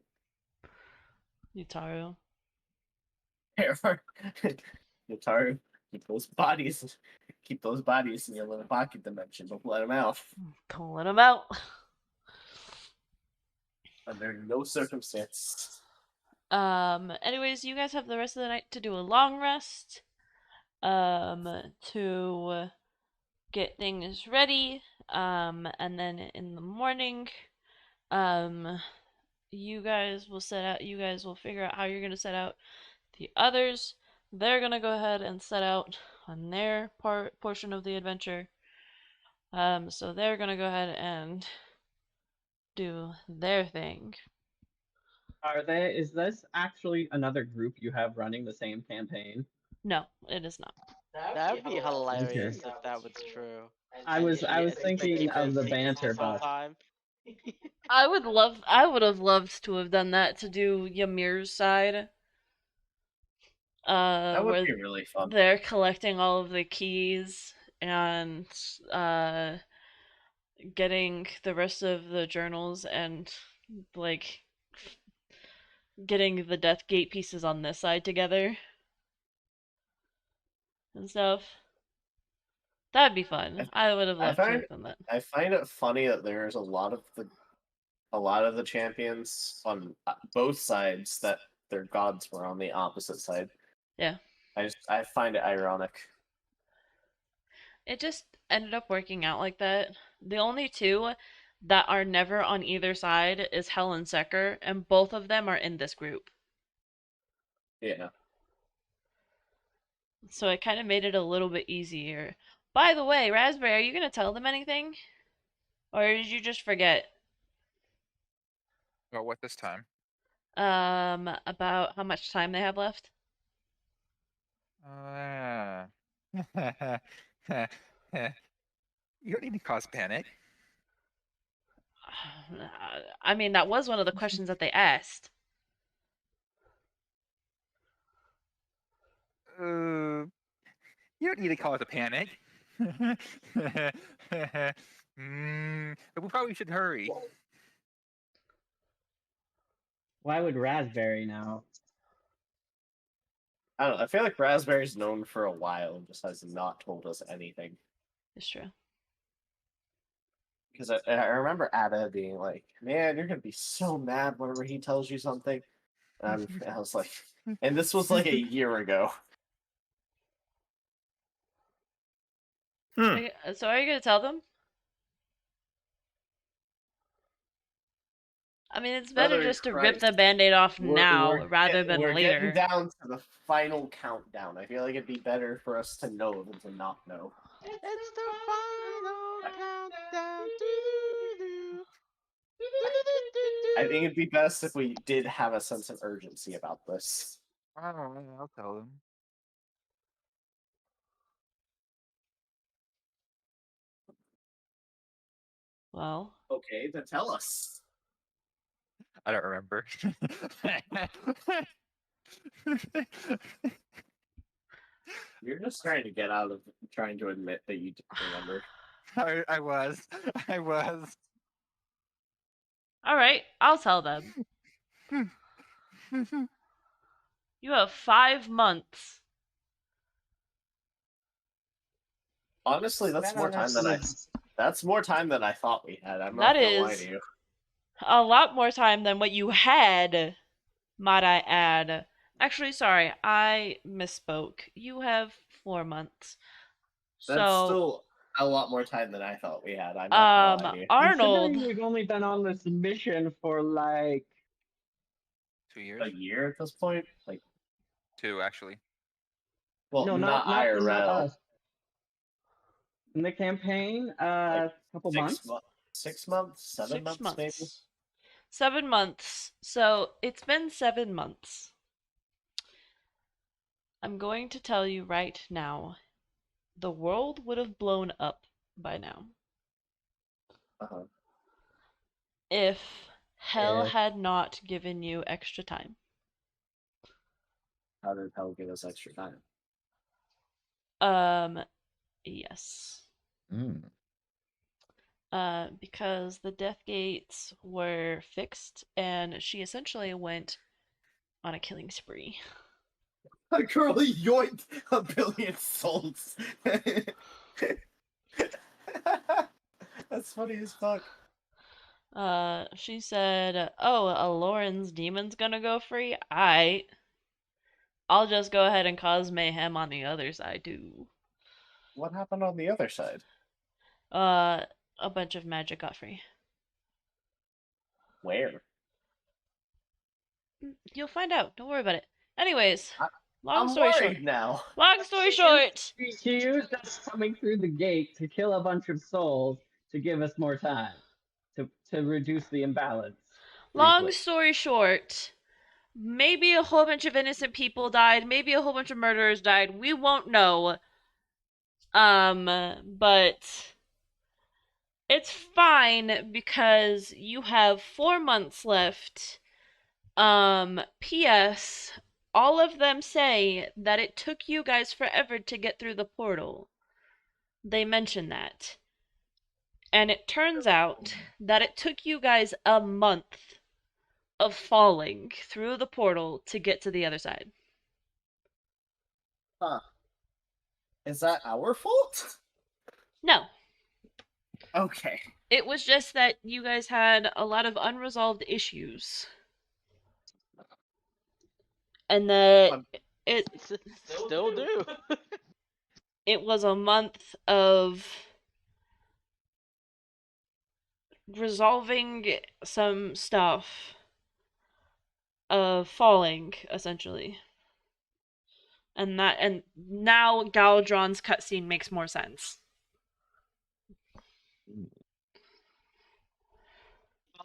Yutaru. Yutaru, keep those bodies in your little pocket dimension. Don't let them out. Don't let them out. Under no circumstance. Anyways, you guys have the rest of the night to do a long rest. To get things ready. And then in the morning, you guys will figure out how you're gonna set out. The others, they're gonna go ahead and set out on their portion of the adventure. So they're gonna go ahead and do their thing. Is this actually another group you have running the same campaign? No, it is not. That would be hilarious if that was true. I was thinking of the banter, but I would have loved to have done that to do Ymir's side. That would where be really fun. they're collecting all of the keys and getting the rest of the journals and like getting the Death Gate pieces on this side together and stuff. That'd be fun. I would have loved to have done that. I find it funny that there's a lot of the champions on both sides that their gods were on the opposite side. Yeah. I find it ironic. It just ended up working out like that. The only two that are never on either side is Hell and Secker, and both of them are in this group. Yeah. So it kind of made it a little bit easier. By the way, Raspberry, are you going to tell them anything? Or did you just forget? Well, what this time? About how much time they have left? You don't need to cause panic. I mean, that was one of the questions that they asked. You don't need to cause a panic. But we probably should hurry. Why would Raspberry know? I don't know. I feel like Raspberry's known for a while and just has not told us anything. It's true. Because I remember Ada being like, "Man, you're gonna be so mad whenever he tells you something." And I was like, and this was like a year ago. So are you going to tell them? I mean, it's better Brother just to Christ. rip the Band-Aid off now We're rather than we're later. getting down to the final countdown. I feel like it'd be better for us to know than to not know. It's the final countdown. I think it'd be best if we did have a sense of urgency about this. I don't know. I'll tell them. Well, Okay, then tell us. I don't remember. You're just trying to get out of trying to admit that you didn't remember. I was. all right, I'll tell them. You have 5 months. Honestly, that's more time than I thought we had. I'm That not gonna lie is to you. a lot more time than what you had, might I add. Actually, sorry, I misspoke. You have 4 months. That's So, still a lot more time than I thought we had. I'm not gonna lie to you. Arnold, Considering we've only been on this mission for like 2 years? A year at this point? Like, 2, actually. well, no, not not IRL. in the campaign, Like, couple months. 6 months, 7 6 months, months. maybe. 7 months. So, it's been 7 months. I'm going to tell you right now. The world would have blown up by now. Uh-huh. If Hell If- had not given you extra time. How did Hell give us extra time? Yes. Mm. Because the death gates were fixed, and she essentially went on a killing spree. A girl yoinked 1,000,000,000 souls. That's funny as fuck. She said, "Oh, Aloran's demon's gonna go free? I'll just go ahead and cause mayhem on the other side too." What happened on the other side? A bunch of magic got free. Where? You'll find out. Don't worry about it. Anyways, I'm worried now. Long story short. She used us coming through the gate to kill a bunch of souls to give us more time to reduce the imbalance. Long briefly. story short, maybe a whole bunch of innocent people died, maybe a whole bunch of murderers died. We won't know. But it's fine because you have 4 months left. P.S. all of them say that it took you guys forever to get through the portal. They mention that. And it turns out that it took you guys a month of falling through the portal to get to the other side. Huh. Is that our fault? No. Okay. It was just that you guys had a lot of unresolved issues. And that it Still do. it was a month of resolving some stuff, of falling essentially, and now Galdron's cutscene makes more sense.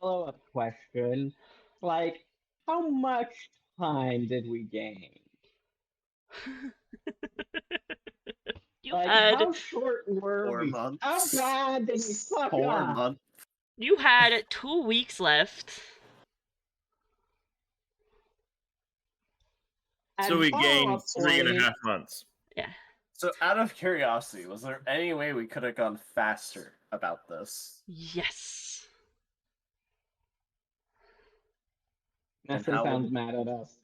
Follow-up question. Like, how much time did we gain? You Like, had how short were 4 we? months. How bad did we fuck 4 up? months. you had 2 weeks left. So And we gained follow-up 3.5 point, months. Yeah. So, out of curiosity, was there any way we could have gone faster about this? Yes. Nessa how sounds would- mad at us.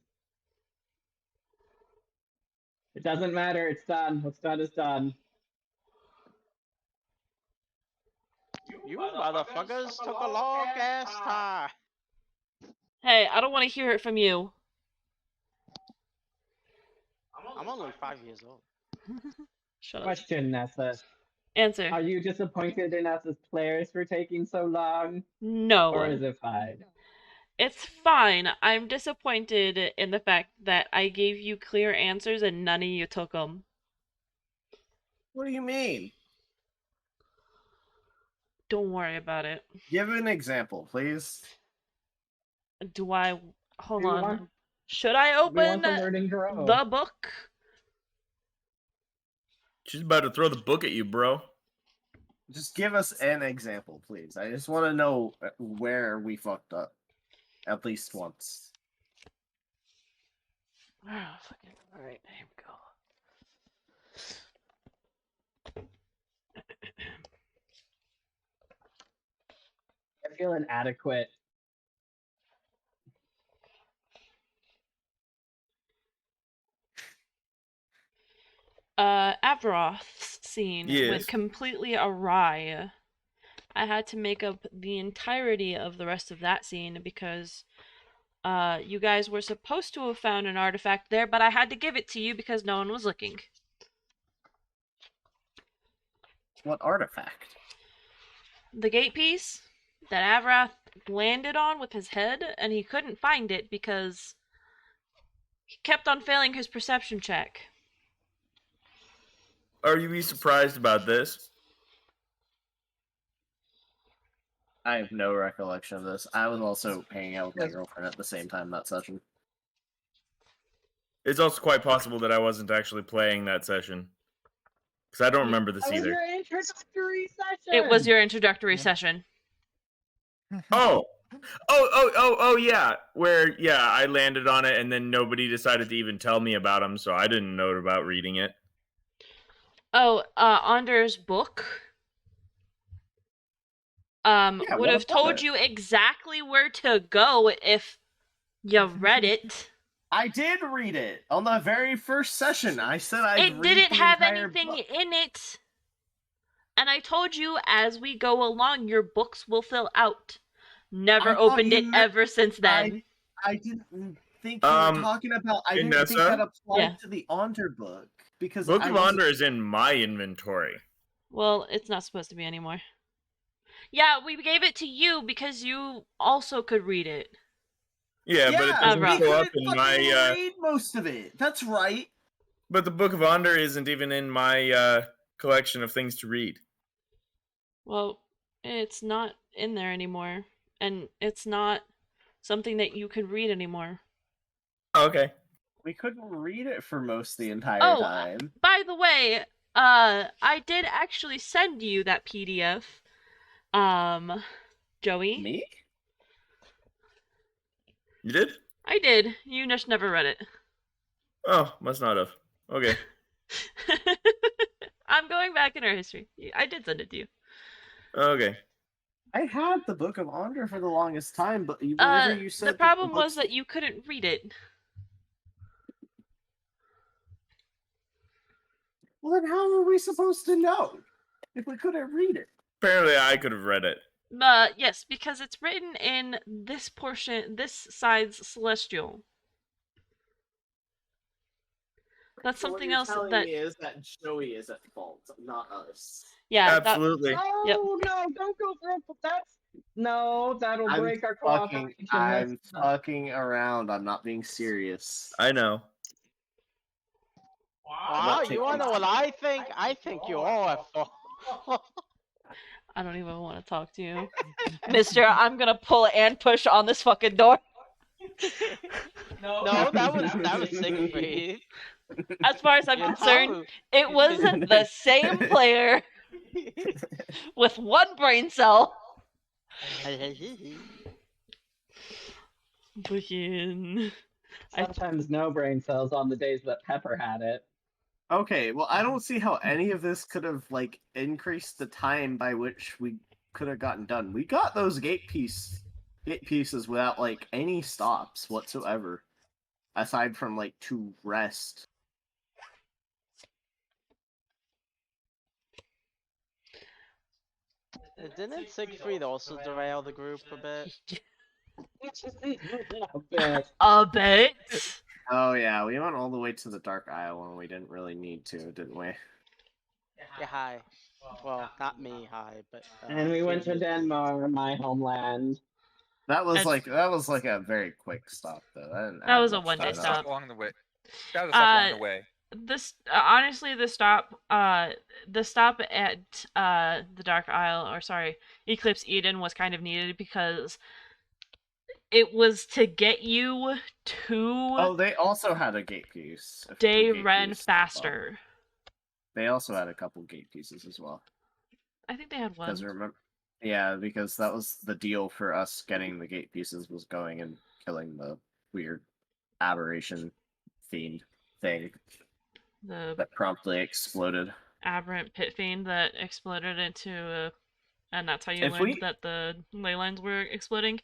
It doesn't matter, it's done. What's done is done. You motherfuckers took a long ass time. Hey, I don't want to hear it from you. I'm only 5 years old. Shut up. Question, Nessa. Answer. Are you disappointed in us as players for taking so long? No. Or is it fine? It's fine. I'm disappointed in the fact that I gave you clear answers and none of you took them. What do you mean? Don't worry about it. Give an example, please. Do I... Hold We on. want- Should I We open want the learning to grow. the book? She's about to throw the book at you, bro. Just give us an example, please. I just want to know where we fucked up. At least once. Oh, fucking... Alright, here we go. I feel inadequate. Avroth's scene Yes. went completely awry. I had to make up the entirety of the rest of that scene because you guys were supposed to have found an artifact there, but I had to give it to you because no one was looking. What artifact? The gate piece that Avroth landed on with his head, and he couldn't find it because he kept on failing his perception check. Are you be surprised about this? I have no recollection of this. I was also hanging out with my girlfriend at the same time that session. It's also quite possible that I wasn't actually playing that session. Because I don't remember this That was either. your introductory session! It was your introductory session. Oh, yeah. Where, yeah, I landed on it and then nobody decided to even tell me about him, so I didn't know about reading it. Oh, Anders' book would what have about told it? you exactly where to go if you read it. I did read it on the very first session. I said I'd It read didn't the have entire anything book. in it. And I told you as we go along, your books will fill out. Never I thought opened you it meant- ever since then. I didn't think you were talking about. I didn't think Inessa? that applied Yeah. to the Onder book because Book I of wasn't- Onder is in my inventory. Well, it's not supposed to be anymore. Yeah, we gave it to you because you also could read it. Yeah, but it doesn't Avroth. show up couldn't in fucking my. read most of it. That's right. But the Book of Onder isn't even in my collection of things to read. Well, it's not in there anymore. And it's not something that you can read anymore. Oh, okay. We couldn't read it for most the entire Oh, time. by the way, I did actually send you that PDF. Joey? Me? You did? I did. You just never read it. Oh, must not have. Okay. I'm going back in our history. I did send it to you. Okay. I had the Book of Honor for the longest time, but whenever you said The that problem was books- that you couldn't read it. well, then how are we supposed to know if we couldn't read it? Apparently, I could have read it. Yes, because it's written in this portion, this side's celestial. That's So what something you're else telling that. me is that Joey is at fault, not us. Yeah, Absolutely. No, Yep. no, don't go for that's no, that'll break our cooperation. I'm fucking around. I'm not being serious. I know. Wow, you wanna know what I think? I think you all have fault. I don't even want to talk to you, Mister. I'm gonna pull and push on this fucking door. No, that was Siegfried. As far as I'm You concerned, know. it was the same player with one brain cell. Fucking. Sometimes no brain cells on the days that Pepper had it. Okay, well, I don't see how any of this could have like increased the time by which we could have gotten done. We got those gate pieces without like any stops whatsoever, aside from like to rest. Didn't Siegfried also derail the group a bit? A bit. Oh yeah, we went all the way to the Dark Isle when we didn't really need to, didn't we? Yeah, hi. Well, not me, hi, but. And we went to previously. Denmark, my homeland. That was That's- like a very quick stop though. That was a much one-day to That that. stuff stop. along the way. That was stuff along the way. This honestly, the stop at the Dark Isle, or sorry, Eclipse Eden was kind of needed because it was to get you to Oh, they also had a gate piece. Day Ren faster. They also had a couple gate pieces as well. I think they had one. Because remember, yeah, because that was the deal for us getting the gate pieces was going and killing the weird aberration fiend thing The that promptly exploded. aberrant pit fiend that exploded into and that's how you If learned we- that the ley lines were exploding.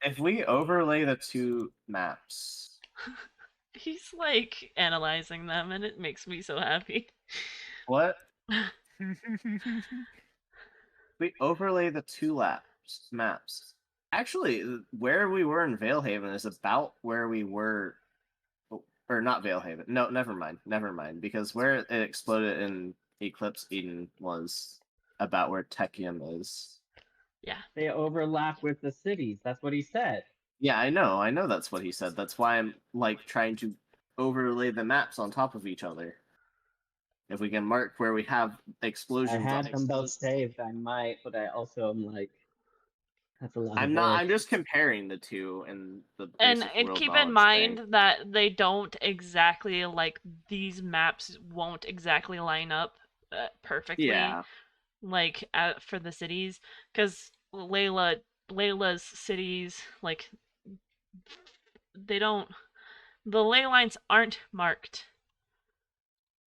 If we overlay the two maps, He's like analyzing them, and it makes me so happy. what? We overlay the two maps. Actually, where we were in Valehaven is about where we were, or not Valehaven. No, never mind. Because where it exploded in Eclipse Eden was about where Techium is. Yeah. They overlap with the cities. That's what he said. Yeah, I know that's what he said. That's why I'm like trying to overlay the maps on top of each other. If we can mark where we have explosions. I had them both saved. I might, but I also am like, that's a lot. I'm of not. work. I'm just comparing the two and the And basic world keep in knowledge mind thing. that they don't exactly like these maps won't exactly line up perfectly. Yeah. Like for the cities, because Layla's cities, like they don't, the ley lines aren't marked,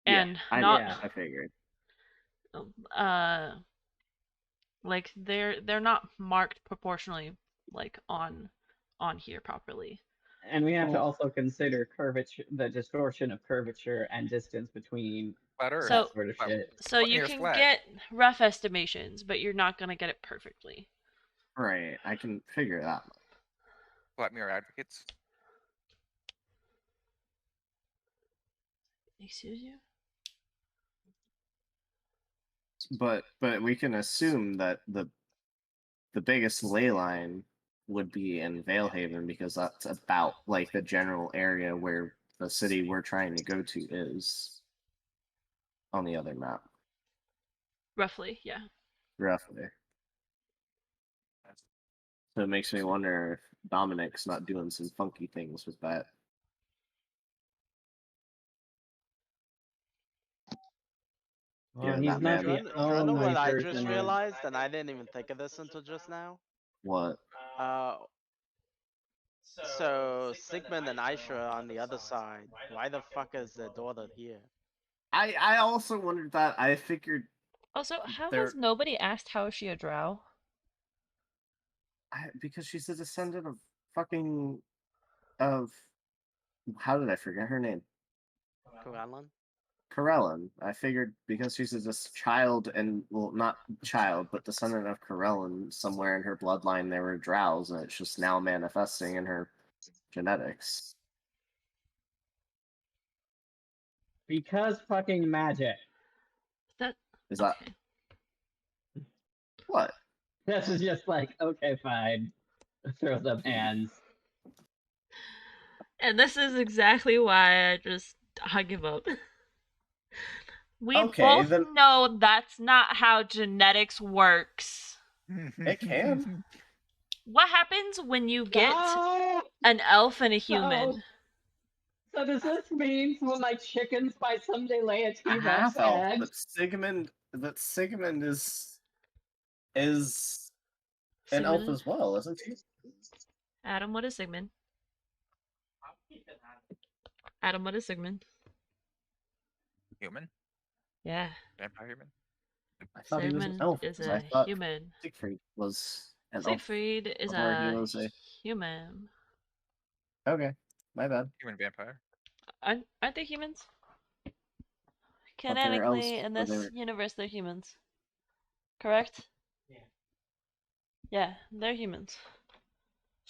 and I figured. like they're not marked proportionally, like on here properly. And we have to also consider curvature, the distortion of curvature and distance between Flat Earth. So- that sort of Flat- shit. So Well, you near can flat. get rough estimations, but you're not gonna get it perfectly. Right. I can figure that. Flat mirror advocates. Excuse you? But we can assume that the biggest ley line would be in Valehaven because that's about like the general area where the city we're trying to go to is on the other map, Roughly, yeah. roughly. So it makes me wonder if Dominic's not doing some funky things with that. Well, Yeah, he's that not man. the Do you know only what I person just who- realized, and I didn't even think of this until just now? What? So Sigmund and Aisha are on the other side. Why the fuck is their daughter here? I also wondered that. I figured Also, how There- has nobody asked how is she a drow? because she's a descendant of fucking of how did I forget her name? Corellin? Corellin. I figured because she's just child and well, not child, but descendant of Corellin, somewhere in her bloodline there were drows, and it's just now manifesting in her genetics. Because fucking magic. That Is that okay. what? This is just like, okay, fine. Throws up hands. And this is exactly why I give up. We Okay, both then- know that's not how genetics works. It can. What happens when you get Ah! an elf and a human? So does this mean when my chickens by someday lay a A T-Rex half elf, egg? but Sigmund is an elf Sigmund? as well, isn't he? Adam, what is Sigmund? Adam, what is Sigmund? Human? Yeah, Vampire human? I thought he was an Sigmund elf is because I a thought human. Siegfried was an elf. Siegfried is before he a was a- human. Okay, my bad. Human vampire? Aren't they humans? But they were elves Canonically, in before this they were- universe, they're humans. Correct? Yeah, they're humans.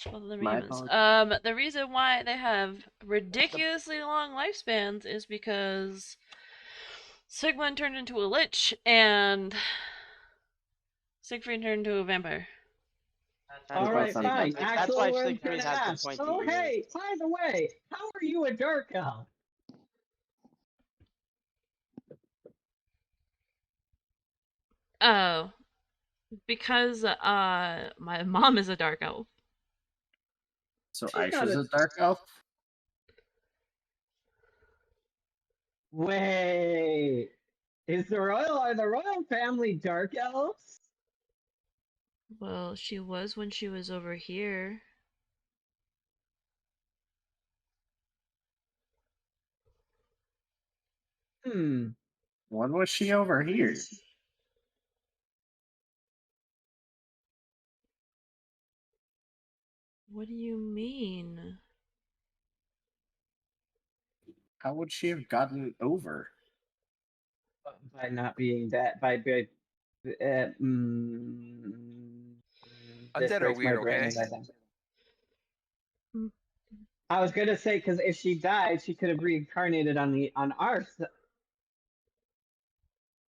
Both of them are My humans. apologies. The reason why they have ridiculously long lifespans is because Sigmund turned into a lich and Siegfried turned into a vampire. All right, That's fine. not- That's Actually, why we're Siegfried gonna has the ask. pointy Oh, ears. hey, by the way, how are you a dark elf? Oh, because my mom is a dark elf. So She's not Aisha's a- a dark elf? Wait, are the royal family dark elves? Well, she was when she was over here. Hmm. When was she over here? What do you mean? How would she have gotten over? By not being that, this Undead are breaks my weird, brain okay? and I don't. Mm. I was gonna say because if she died, she could have reincarnated on our.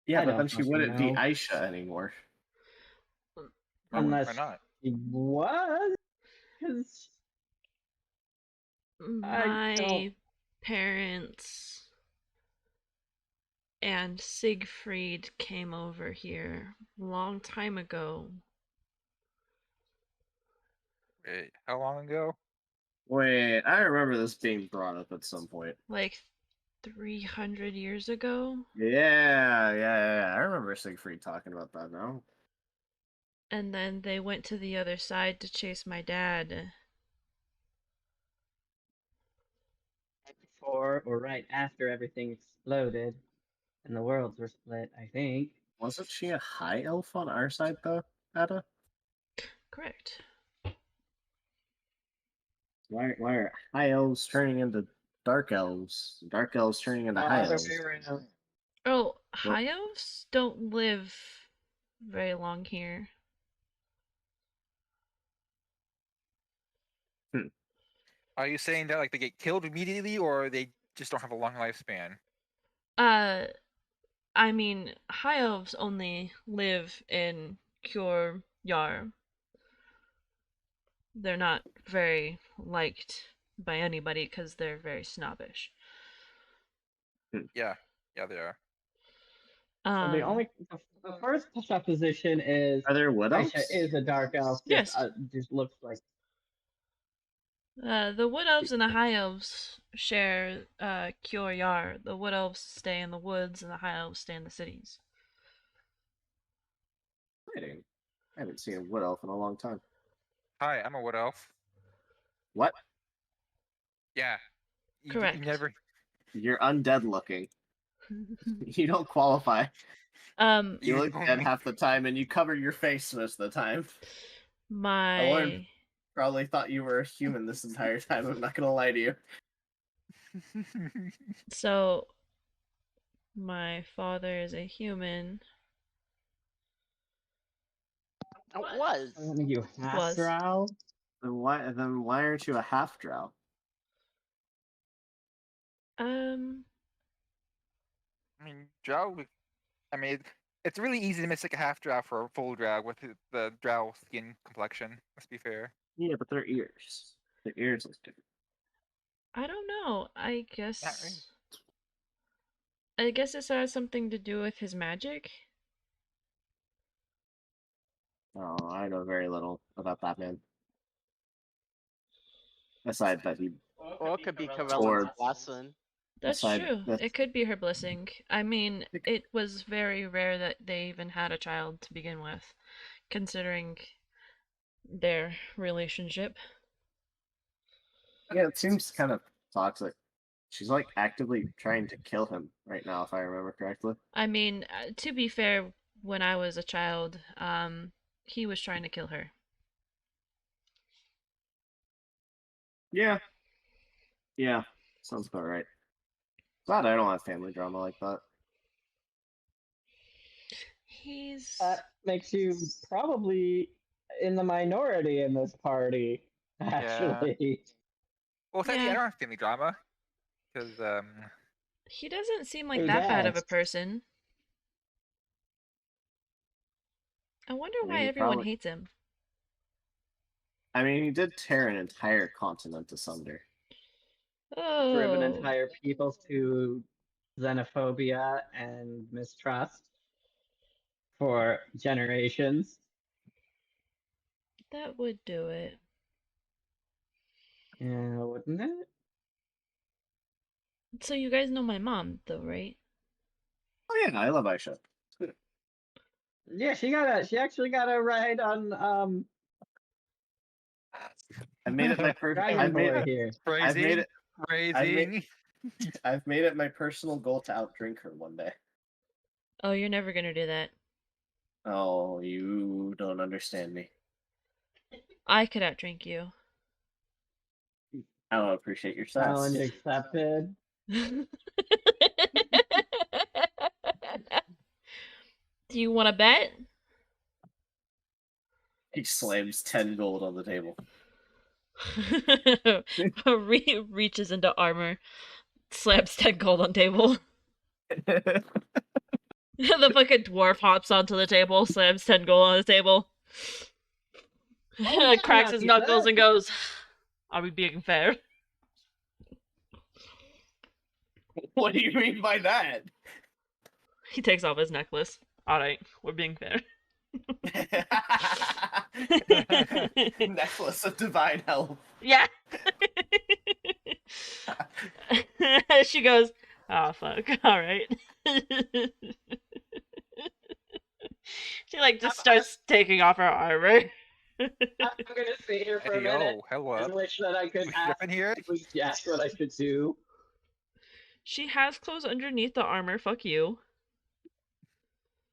Yeah, I but don't then she fucking wouldn't be know. Aisha anymore. Unless Why not? she was, because I My don't. parents and Siegfried came over here a long time ago. Wait, how long ago? Wait, I remember this being brought up at some point. Like 300 years ago. Yeah. I remember Siegfried talking about that now. And then they went to the other side to chase my dad. Before or right after everything exploded and the worlds were split, I think. Wasn't she a high elf on our side though, Ada? Correct. Why are high elves turning into dark elves? Dark elves turning into high elves. Oh, high elves don't live very long here. Are you saying that like they get killed immediately, or they just don't have a long lifespan? I mean, high elves only live in Cure Yar. They're not very liked by anybody because they're very snobbish. Yeah, they are. So the first supposition is Are there wood elves? Aisha is a dark elf. Yes. Just looks like. The wood elves and the high elves share Cure Yar. The wood elves stay in the woods and the high elves stay in the cities. Exciting. I haven't seen a wood elf in a long time. Hi, I'm a wood elf. What? Yeah. You Correct. never. You're undead looking. You don't qualify. You You look told dead me. half the time, and you cover your face most of the time. My Probably thought you were a human this entire time. I'm not gonna lie to you. so my father is a human. Was. You half Was. drow? Then why aren't you a half drow? I mean, drow. I mean, it's really easy to mistake a half drow for a full drow with the drow skin complexion. Let's be fair. Yeah, but their ears. Their ears look different. I don't know. I really. guess. I guess this has something to do with his magic. Oh, I know very little about that man. Aside that he Or it could be Or- Corellan's blessing. That's Aside- true. that's- It could be her blessing. I mean, it was very rare that they even had a child to begin with, considering their relationship. Yeah, it seems kind of toxic. She's like actively trying to kill him right now, if I remember correctly. I mean, to be fair, when I was a child, he was trying to kill her. Yeah. Yeah, sounds about right. Glad I don't have family drama like that. He's That makes you probably in the minority in this party, actually. Well, technically, Yeah. I don't have family drama because he doesn't seem like Who that bad of a does? person. I wonder I mean, why he everyone probably- hates him. I mean, he did tear an entire continent asunder. Driven Oh, entire peoples to xenophobia and mistrust for generations. that would do it. Yeah, wouldn't it? So you guys know my mom, though, right? Oh yeah, I love Aisha. Yeah, she actually got a ride on I made it my Dragon I've made Boy it. here. I've made it. Phrasing. I've made it my personal goal to outdrink her one day. Oh, you're never gonna do that. Oh, you don't understand me. I could outdrink you. I don't appreciate your Challenge sense. accepted. Do you want to bet? He slams 10 gold on the table. Reaches into armor, slams 10 gold on table. The fucking dwarf hops onto the table, slams 10 gold on the table. yeah, Cracks not his eat knuckles that. and goes, "Are we being fair?" What do you mean by that? He takes off his necklace. Alright, we're being fair. Necklace of divine health. Yeah. She goes, "Oh fuck, alright." She like just starts taking off her armor. I'm gonna stay here for a Hey, minute yo, hello and up. wish that I could We ask in here? what I should do. She has clothes underneath the armor, fuck you. I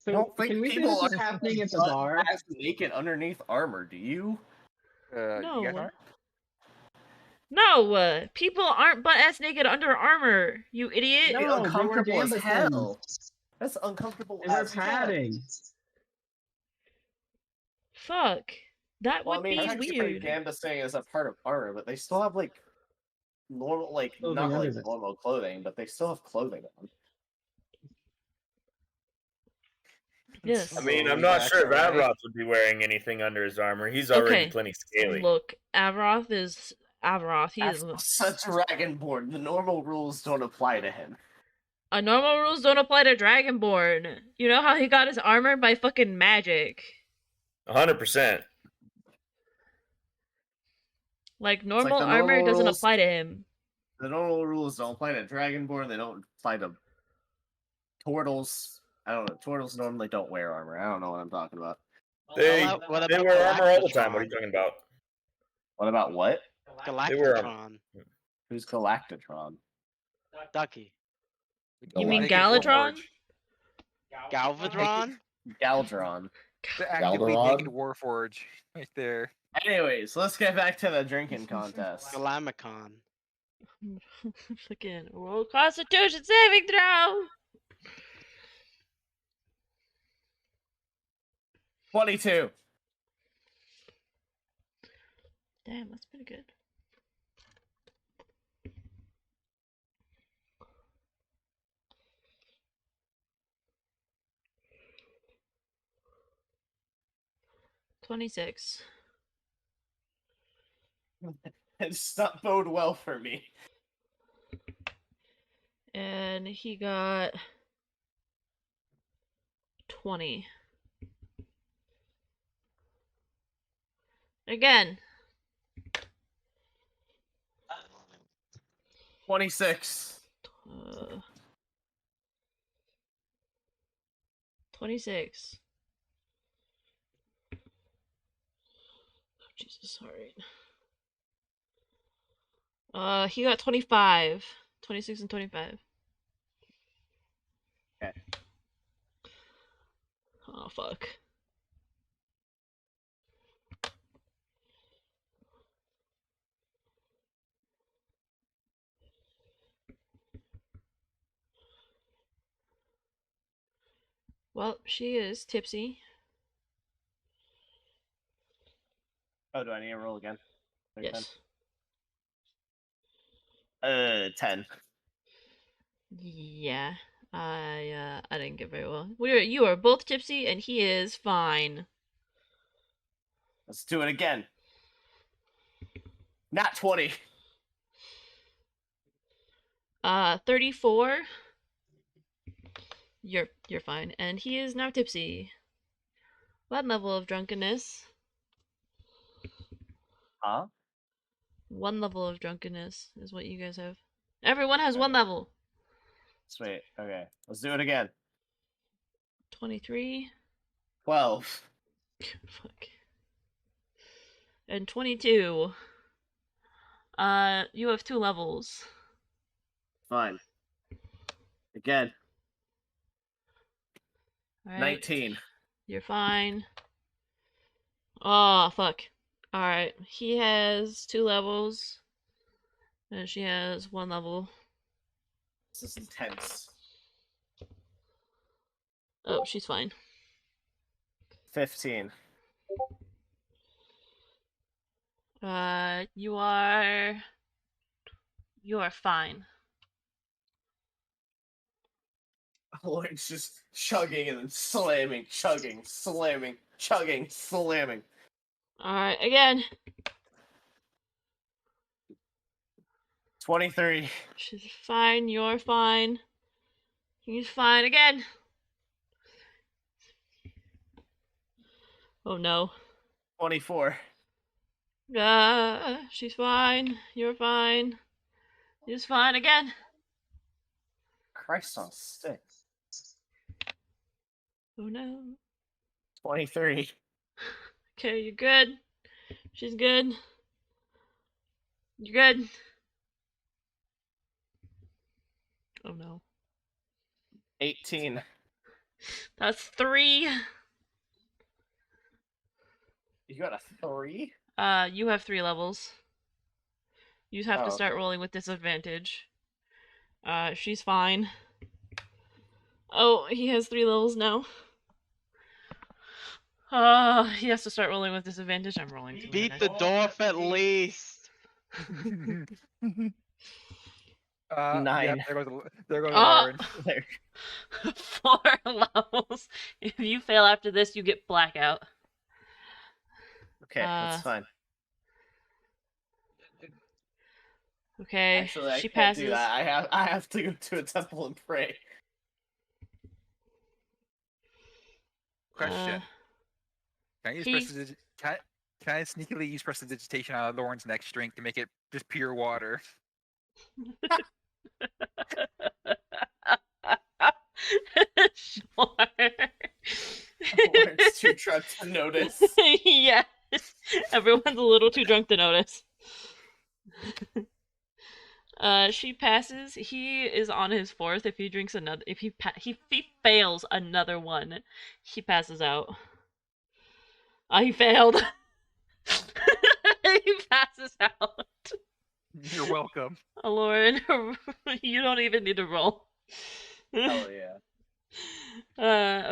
So don't think can we say people this is are happening at the butt bar? ass naked underneath armor, do you? You guys No. aren't? No, people aren't butt ass naked under armor, you idiot. No, It's they were uncomfortable as gambesons. hell. That's uncomfortable They were as hell. padding. Fuck. That Well, I would mean, be technically weird. gambusing is a part of armor, but they still have like normal, like Clothing not like under it. normal clothing, but they still have clothing on. Yes. I mean, I'm Slowly not back sure if away. Avroth would be wearing anything under his armor. He's already Okay, plenty scaly. Look, Avroth is Avroth. He is That's a dragonborn. The normal rules don't apply to him. normal rules don't apply to Dragonborn. You know how he got his armor by fucking magic. 100%. Like normal the armor normal doesn't rules- apply to him. The normal rules don't apply to dragonborn. They don't apply to turtles. I don't know. Turtles normally don't wear armor. I don't know what I'm talking about. They, What they about wear armor all the Galactus time. What are on? you talking about? What about what? Galactatron. Who's Galactatron? Ducky. You mean Make it Galadron? Warforged. Galvatron? Galdron. The actively Galderon? naked Warforge. Right there. Anyways, let's get back to the drinking contest. Galamicon. Fucking roll Constitution saving throw. 22. Damn, that's pretty good. $26. It's not bode well for me. And he got 20. Again. 26. 26. Oh, Jesus, alright. He got 25. 26 and 25. Okay. Oh, fuck. Well, she is tipsy. Oh, do I need to roll again? Yes. 10. Yeah. I didn't get very well. You are both tipsy, and he is fine. Let's do it again. Not 20. 34. You're fine, and he is now tipsy. What level of drunkenness? Huh? 1 level of drunkenness is what you guys have. Everyone has 1 level. Sweet. Okay. Let's do it again. 23. 12. Fuck. And 22. You have 2 levels. Fine. Again. All right. 19. You're fine. Oh, fuck. Alright. He has 2 levels. And she has 1 level. This is intense. Oh, she's fine. 15. You are fine. Lauren's just chugging and then slamming, chugging, slamming, chugging, slamming. Alright, again. 23. She's fine, you're fine. He's fine again. Oh no. 24. She's fine, you're fine. He's fine again. Christ on a stick. Oh no. 23. Okay, you're good. She's good. You're good. Oh no. 18. That's 3. You got a 3? You have 3 levels. You have to Oh, start okay. rolling with disadvantage. She's fine. Oh, he has 3 levels now. He has to start rolling with disadvantage. I'm rolling. too Beat many the dice. dwarf at least. Yeah, 9. there goes Oh! Lauren. There. 4 levels. If you fail after this, you get blackout. Okay, that's fine. Okay, Actually, I she can't passes. do that. I have to go to a temple and pray. Question. Can I use he's- can I sneakily use prestidigitation out of Lauren's next drink to make it just pure water? Sure. Lauren's too drunk to notice. Yeah. Everyone's a little too drunk to notice. She passes. He is on his fourth. If he drinks another, if he fails another one, he passes out. He failed. He passes out. You're welcome. Lauren, you don't even need to roll. Hell yeah.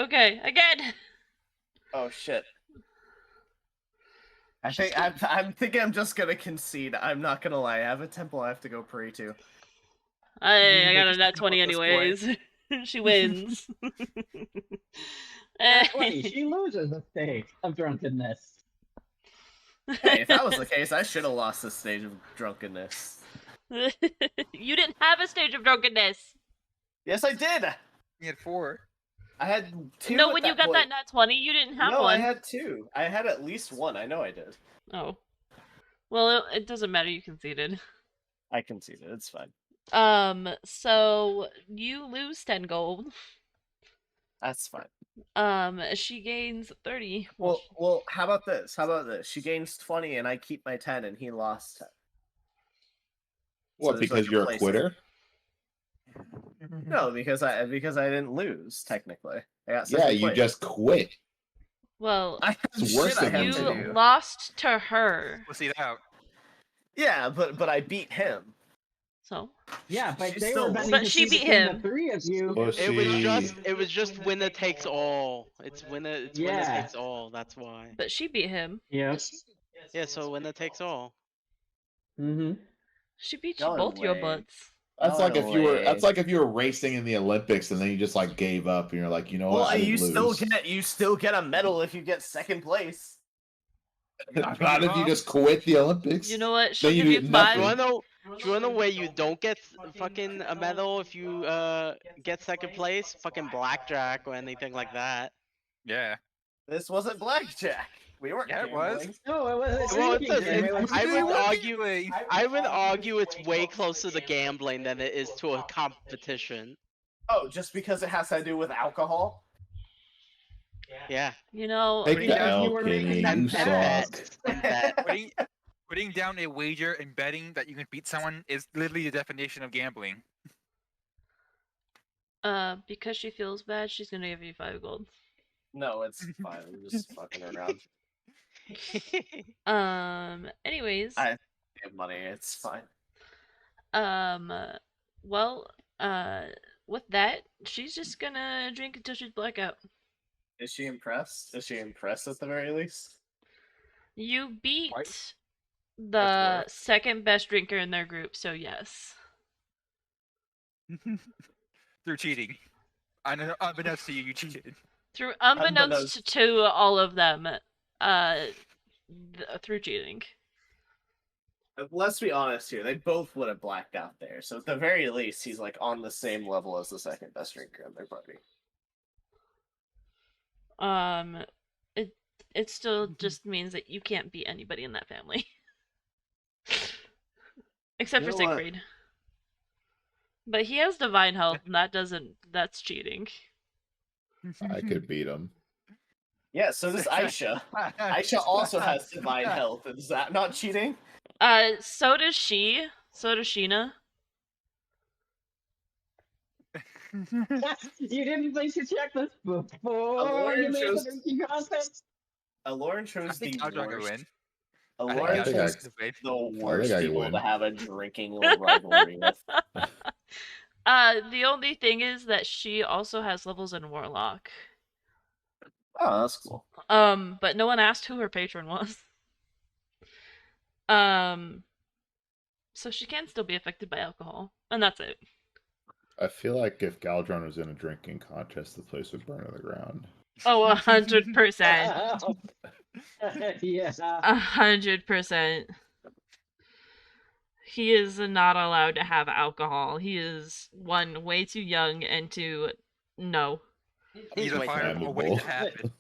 Okay, again. Oh shit. I'm thinking I'm just gonna concede. I'm not gonna lie. I have a temple I have to go pray to. I got a Makes nat me come 20 at this point. anyways. She wins. Nat 20, she loses a stage of drunkenness. Hey, if that was the case, I should have lost this stage of drunkenness. You didn't have a stage of drunkenness. Yes, I did. You had 4. I had 2. No, at when you that got point. that nat 20, you didn't have No, one. I had 2. I had at least 1. I know I did. Oh. Well, it doesn't matter. You conceded. I conceded. It's fine. So you lose 10 gold. That's fine. She gains 30. Well, how about this? She gains 20 and I keep my 10 and he lost 10. What? there's Because like a you're a place- quitter? No, because I didn't lose technically. I got Yeah, second you place. just quit. Well, I have It's shit worse I than have you to losing. do. lost to her. We'll see that out. Yeah, but I beat him. So Yeah, but She's they still- were betting But to she see beat between him. the 3 of you. It was just winner takes all. It's winner takes all. That's why. but she beat him. Yes. Yeah, so winner takes all. Mm-hmm. She beat No both your way. butts. That's No like if you were. way. That's like if you were racing in the Olympics and then you just like gave up and you're like, you know what? Well, I didn't you lose. still get a medal if you get second place. Not if you just quit the Olympics. You know what? She'll Then you give you did 5. Do you nothing. wanna know where you don't get fucking a medal if you get second place? Fucking blackjack or anything like that. Yeah. This wasn't blackjack. We weren't Yeah, it was. gambling. No, it wasn't. Well, drinking it's game, it was I would gambling. argue it's way closer to gambling than it is to a competition. Oh, just because it has to do with alcohol? Yeah. You know, Take Pretty the sure L, you were Kenny. making You them suck. bet. And bet. Putting down a wager and betting that you can beat someone is literally the definition of gambling. because she feels bad, she's gonna give you 5 gold. No, it's fine. I'm just fucking around. Anyways. I have money. It's fine. Well, with that, she's just gonna drink until she's blackout. Is she impressed? Is she impressed at the very least? You beat What? the what? second best drinker in their group, so yes. Through cheating. Unbeknownst to you, you cheated. Through unbeknownst to all of them, through cheating. Let's be honest here. They both would have blacked out there. So at the very least, he's like on the same level as the second best drinker in their party. It still just means that you can't beat anybody in that family. Except You for know what? Siegfried. But he has divine health, and that's cheating. I could beat him. Yeah, so does Aisha. Aisha also has divine health. Is that not cheating? So does she. So does Sheena. You didn't place your checklist before Lauren you made chose- the drinking contest. Lauren I chose the think I'll drink worst. win. Lauren I think chose I- the worst I people win. to have a drinking rivalry with. The only thing is that she also has levels in Warlock. Oh, that's cool. But no one asked who her patron was. So she can still be affected by alcohol, and that's it. I feel like if Galdron was in a drinking contest, the place would burn to the ground. Oh, 100%. Yeah. 100%. He is not allowed to have alcohol. He is, 1, way too young, and 2, no. He's a way too fireball waiting to happen.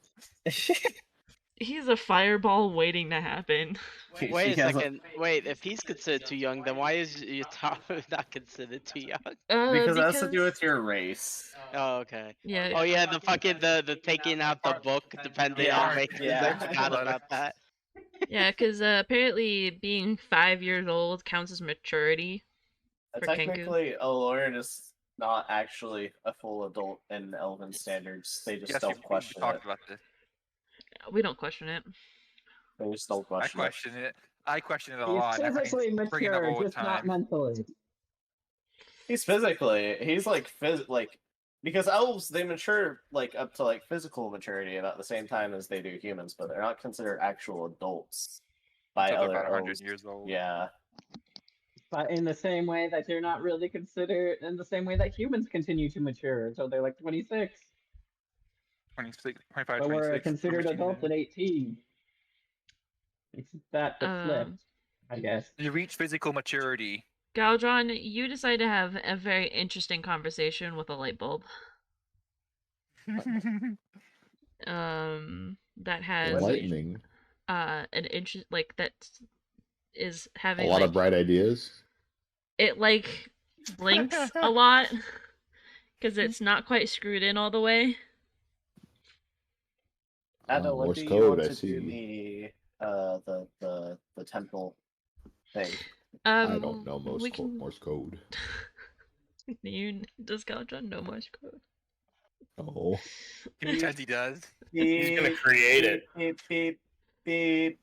He's a fireball waiting to happen. Wait a second. Wait, if he's considered too young, then why is Utah not considered too young? Because it has to do with your race. Oh, okay. Yeah. Oh yeah, the fucking the taking out the book depending Yeah, on races. yeah. I forgot about that. Yeah, because apparently being 5 years old counts as maturity for Kenku. Technically, Aloran is not actually a full adult in Elven standards. They just Yes, don't we question it. talked about this. We don't question it. They just don't I question it. question it a He's lot. I physically bring it up mature, all the just not time. mentally. He's because elves, they mature like up to like physical maturity about the same time as they do humans, but they're not considered actual adults by Until they're other about 100 elves. years old. Yeah. But in the same way that they're not really considered, in the same way that humans continue to mature until they're like 26. 26, 25, But we're 26. considered adults at 18. It's that but flipped, I guess. You reach physical maturity. Galdron, you decide to have a very interesting conversation with a light bulb. That has Enlightening. an interest like that is A having lot like of bright ideas. it like blinks a lot because it's not quite screwed in all the way. Ada, what Morse do you code, want I to see. do the temple thing? I don't know we can... Morse code. Does Galdron know Morse code? Oh. He pretends he does. He's gonna create it. Beep, beep, beep,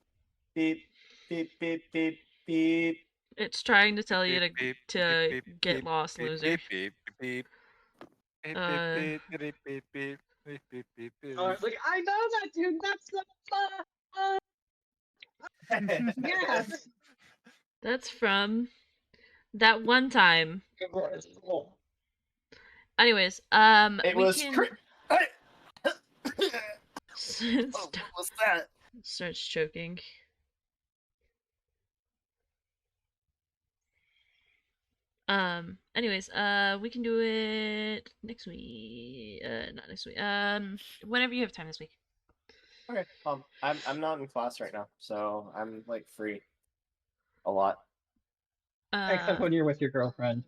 beep, beep, beep, beep, beep. It's trying to tell you to Beep, to beep, get beep, lost, beep, loser. beep, beep, beep, Uh, beep, beep, beep, beep, beep, beep, beep, beep, beep. I was like, I know that dude. That's the yes. That's from that one time. Anyways, It we was can what was that? starts choking. Anyways, we can do it next week. Not next week. Whenever you have time this week. Okay. I'm not in class right now, so I'm like free a lot. Except when you're with your girlfriend.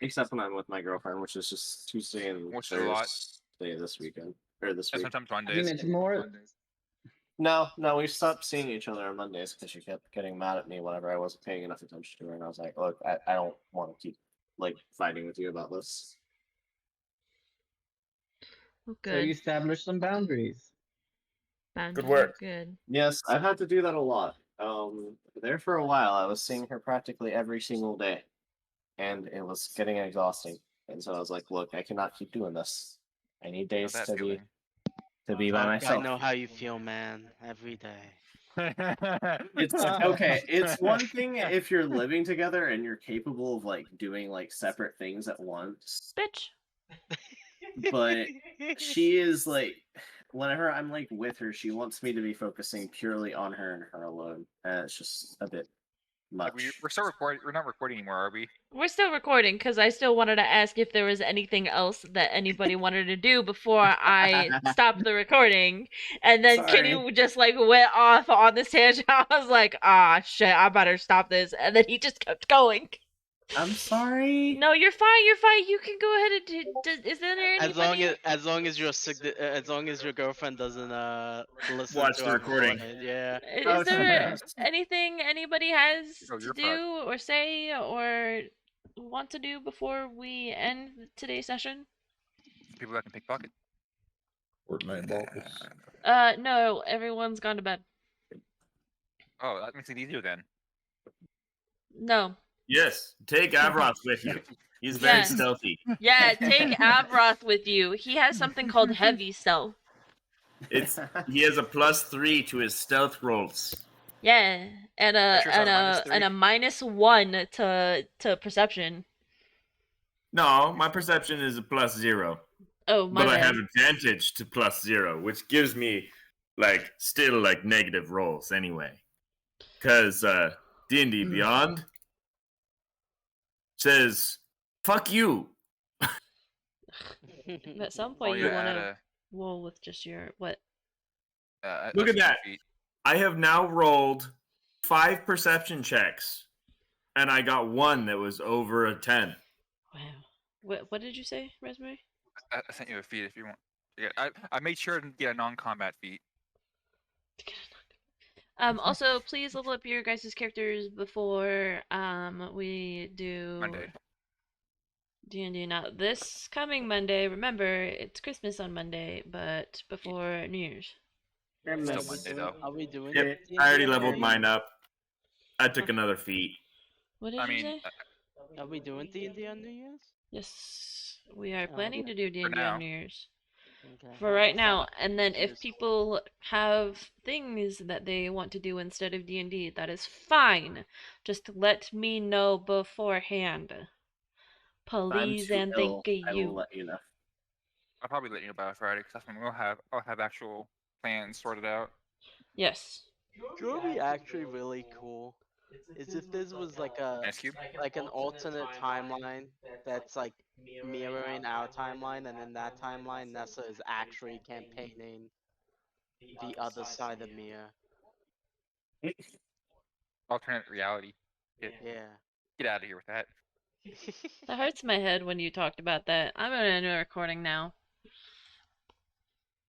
Except when I'm with my girlfriend, which is just Tuesday and Which is a lot. Thursday this weekend. Or this And week. sometimes I mean, Mondays. it's more. No, we stopped seeing each other on Mondays because she kept getting mad at me whenever I wasn't paying enough attention to her, and I was like, look, I don't want to keep like fighting with you about this. Oh, So you good. establish some boundaries. Boundaries Good work. are good. Yes, I've had to do that a lot. There for a while, I was seeing her practically every single day, and it was getting exhausting. And so I was like, look, I cannot keep doing this. I need days that to feeling. be by I myself. know how you feel, man. Every day. It's okay. It's one thing if you're living together and you're capable of like doing like separate things at once. Bitch. But she is like, whenever I'm like with her, she wants me to be focusing purely on her and her alone, and it's just a bit much. We're still recording. We're not recording anymore, are we? We're still recording because I still wanted to ask if there was anything else that anybody wanted to do before I stopped the recording. And then Sorry. Kenny just like went off on this tangent. I was like, ah, shit, I better stop this. And then he just kept going. I'm sorry. No, you're fine. You're fine. You can go ahead and do. Is there anybody? As long as your girlfriend doesn't listen Watch to the our recording. Yeah. Is there anything anybody has Oh, to you're do or say or want to do before we end today's session? People that can pickpocket. Fortnite balls. No, everyone's gone to bed. Oh, that makes it easier then. No. Yes, take Avroth with you. He's very Yeah. stealthy. Yeah, take Avroth with you. He has something called heavy stealth. He has a +3 to his stealth rolls. Yeah, and a -1 to perception. No, my perception is a +0. Oh, my but bad. I have advantage to +0, which gives me still negative rolls anyway. Because D&D Beyond says, fuck you. At some point, you want to roll with just your what? Look at that. Feet. I have now rolled 5 perception checks, and I got one that was over a 10. Wow. What did you say, Raspberry? I sent you a feat if you want. Yeah, I made sure to get a non-combat feat. Also, please level up your guys' characters before we do Monday. D&D. Now, this coming Monday, remember, it's Christmas on Monday, but before New Year's. Still Are we Monday, doing? though. Are we doing? Yep, D&D I already on New leveled Year's? mine up. I took another feat. What did I you mean, say? Are we doing D&D on New Year's? Yes, we are Oh, planning okay. to do D&D now. on New Year's. Okay. For right now, and then if people have things that they want to do instead of D&D, that is fine. Just let me know beforehand. If I'm Please too and ill, thank I will you. let you know. I'll probably let you know by Friday because that's when I'll have actual plans sorted out. Yes. You know what would be actually really cool? Is if this was like a Ice Cube. like an alternate timeline that's like mirroring our timeline, and in that timeline, Nessa is actually campaigning the other side of Mia. Alternate reality. Yeah. Get out of here with that. That hurts my head when you talked about that. I'm gonna end a recording now.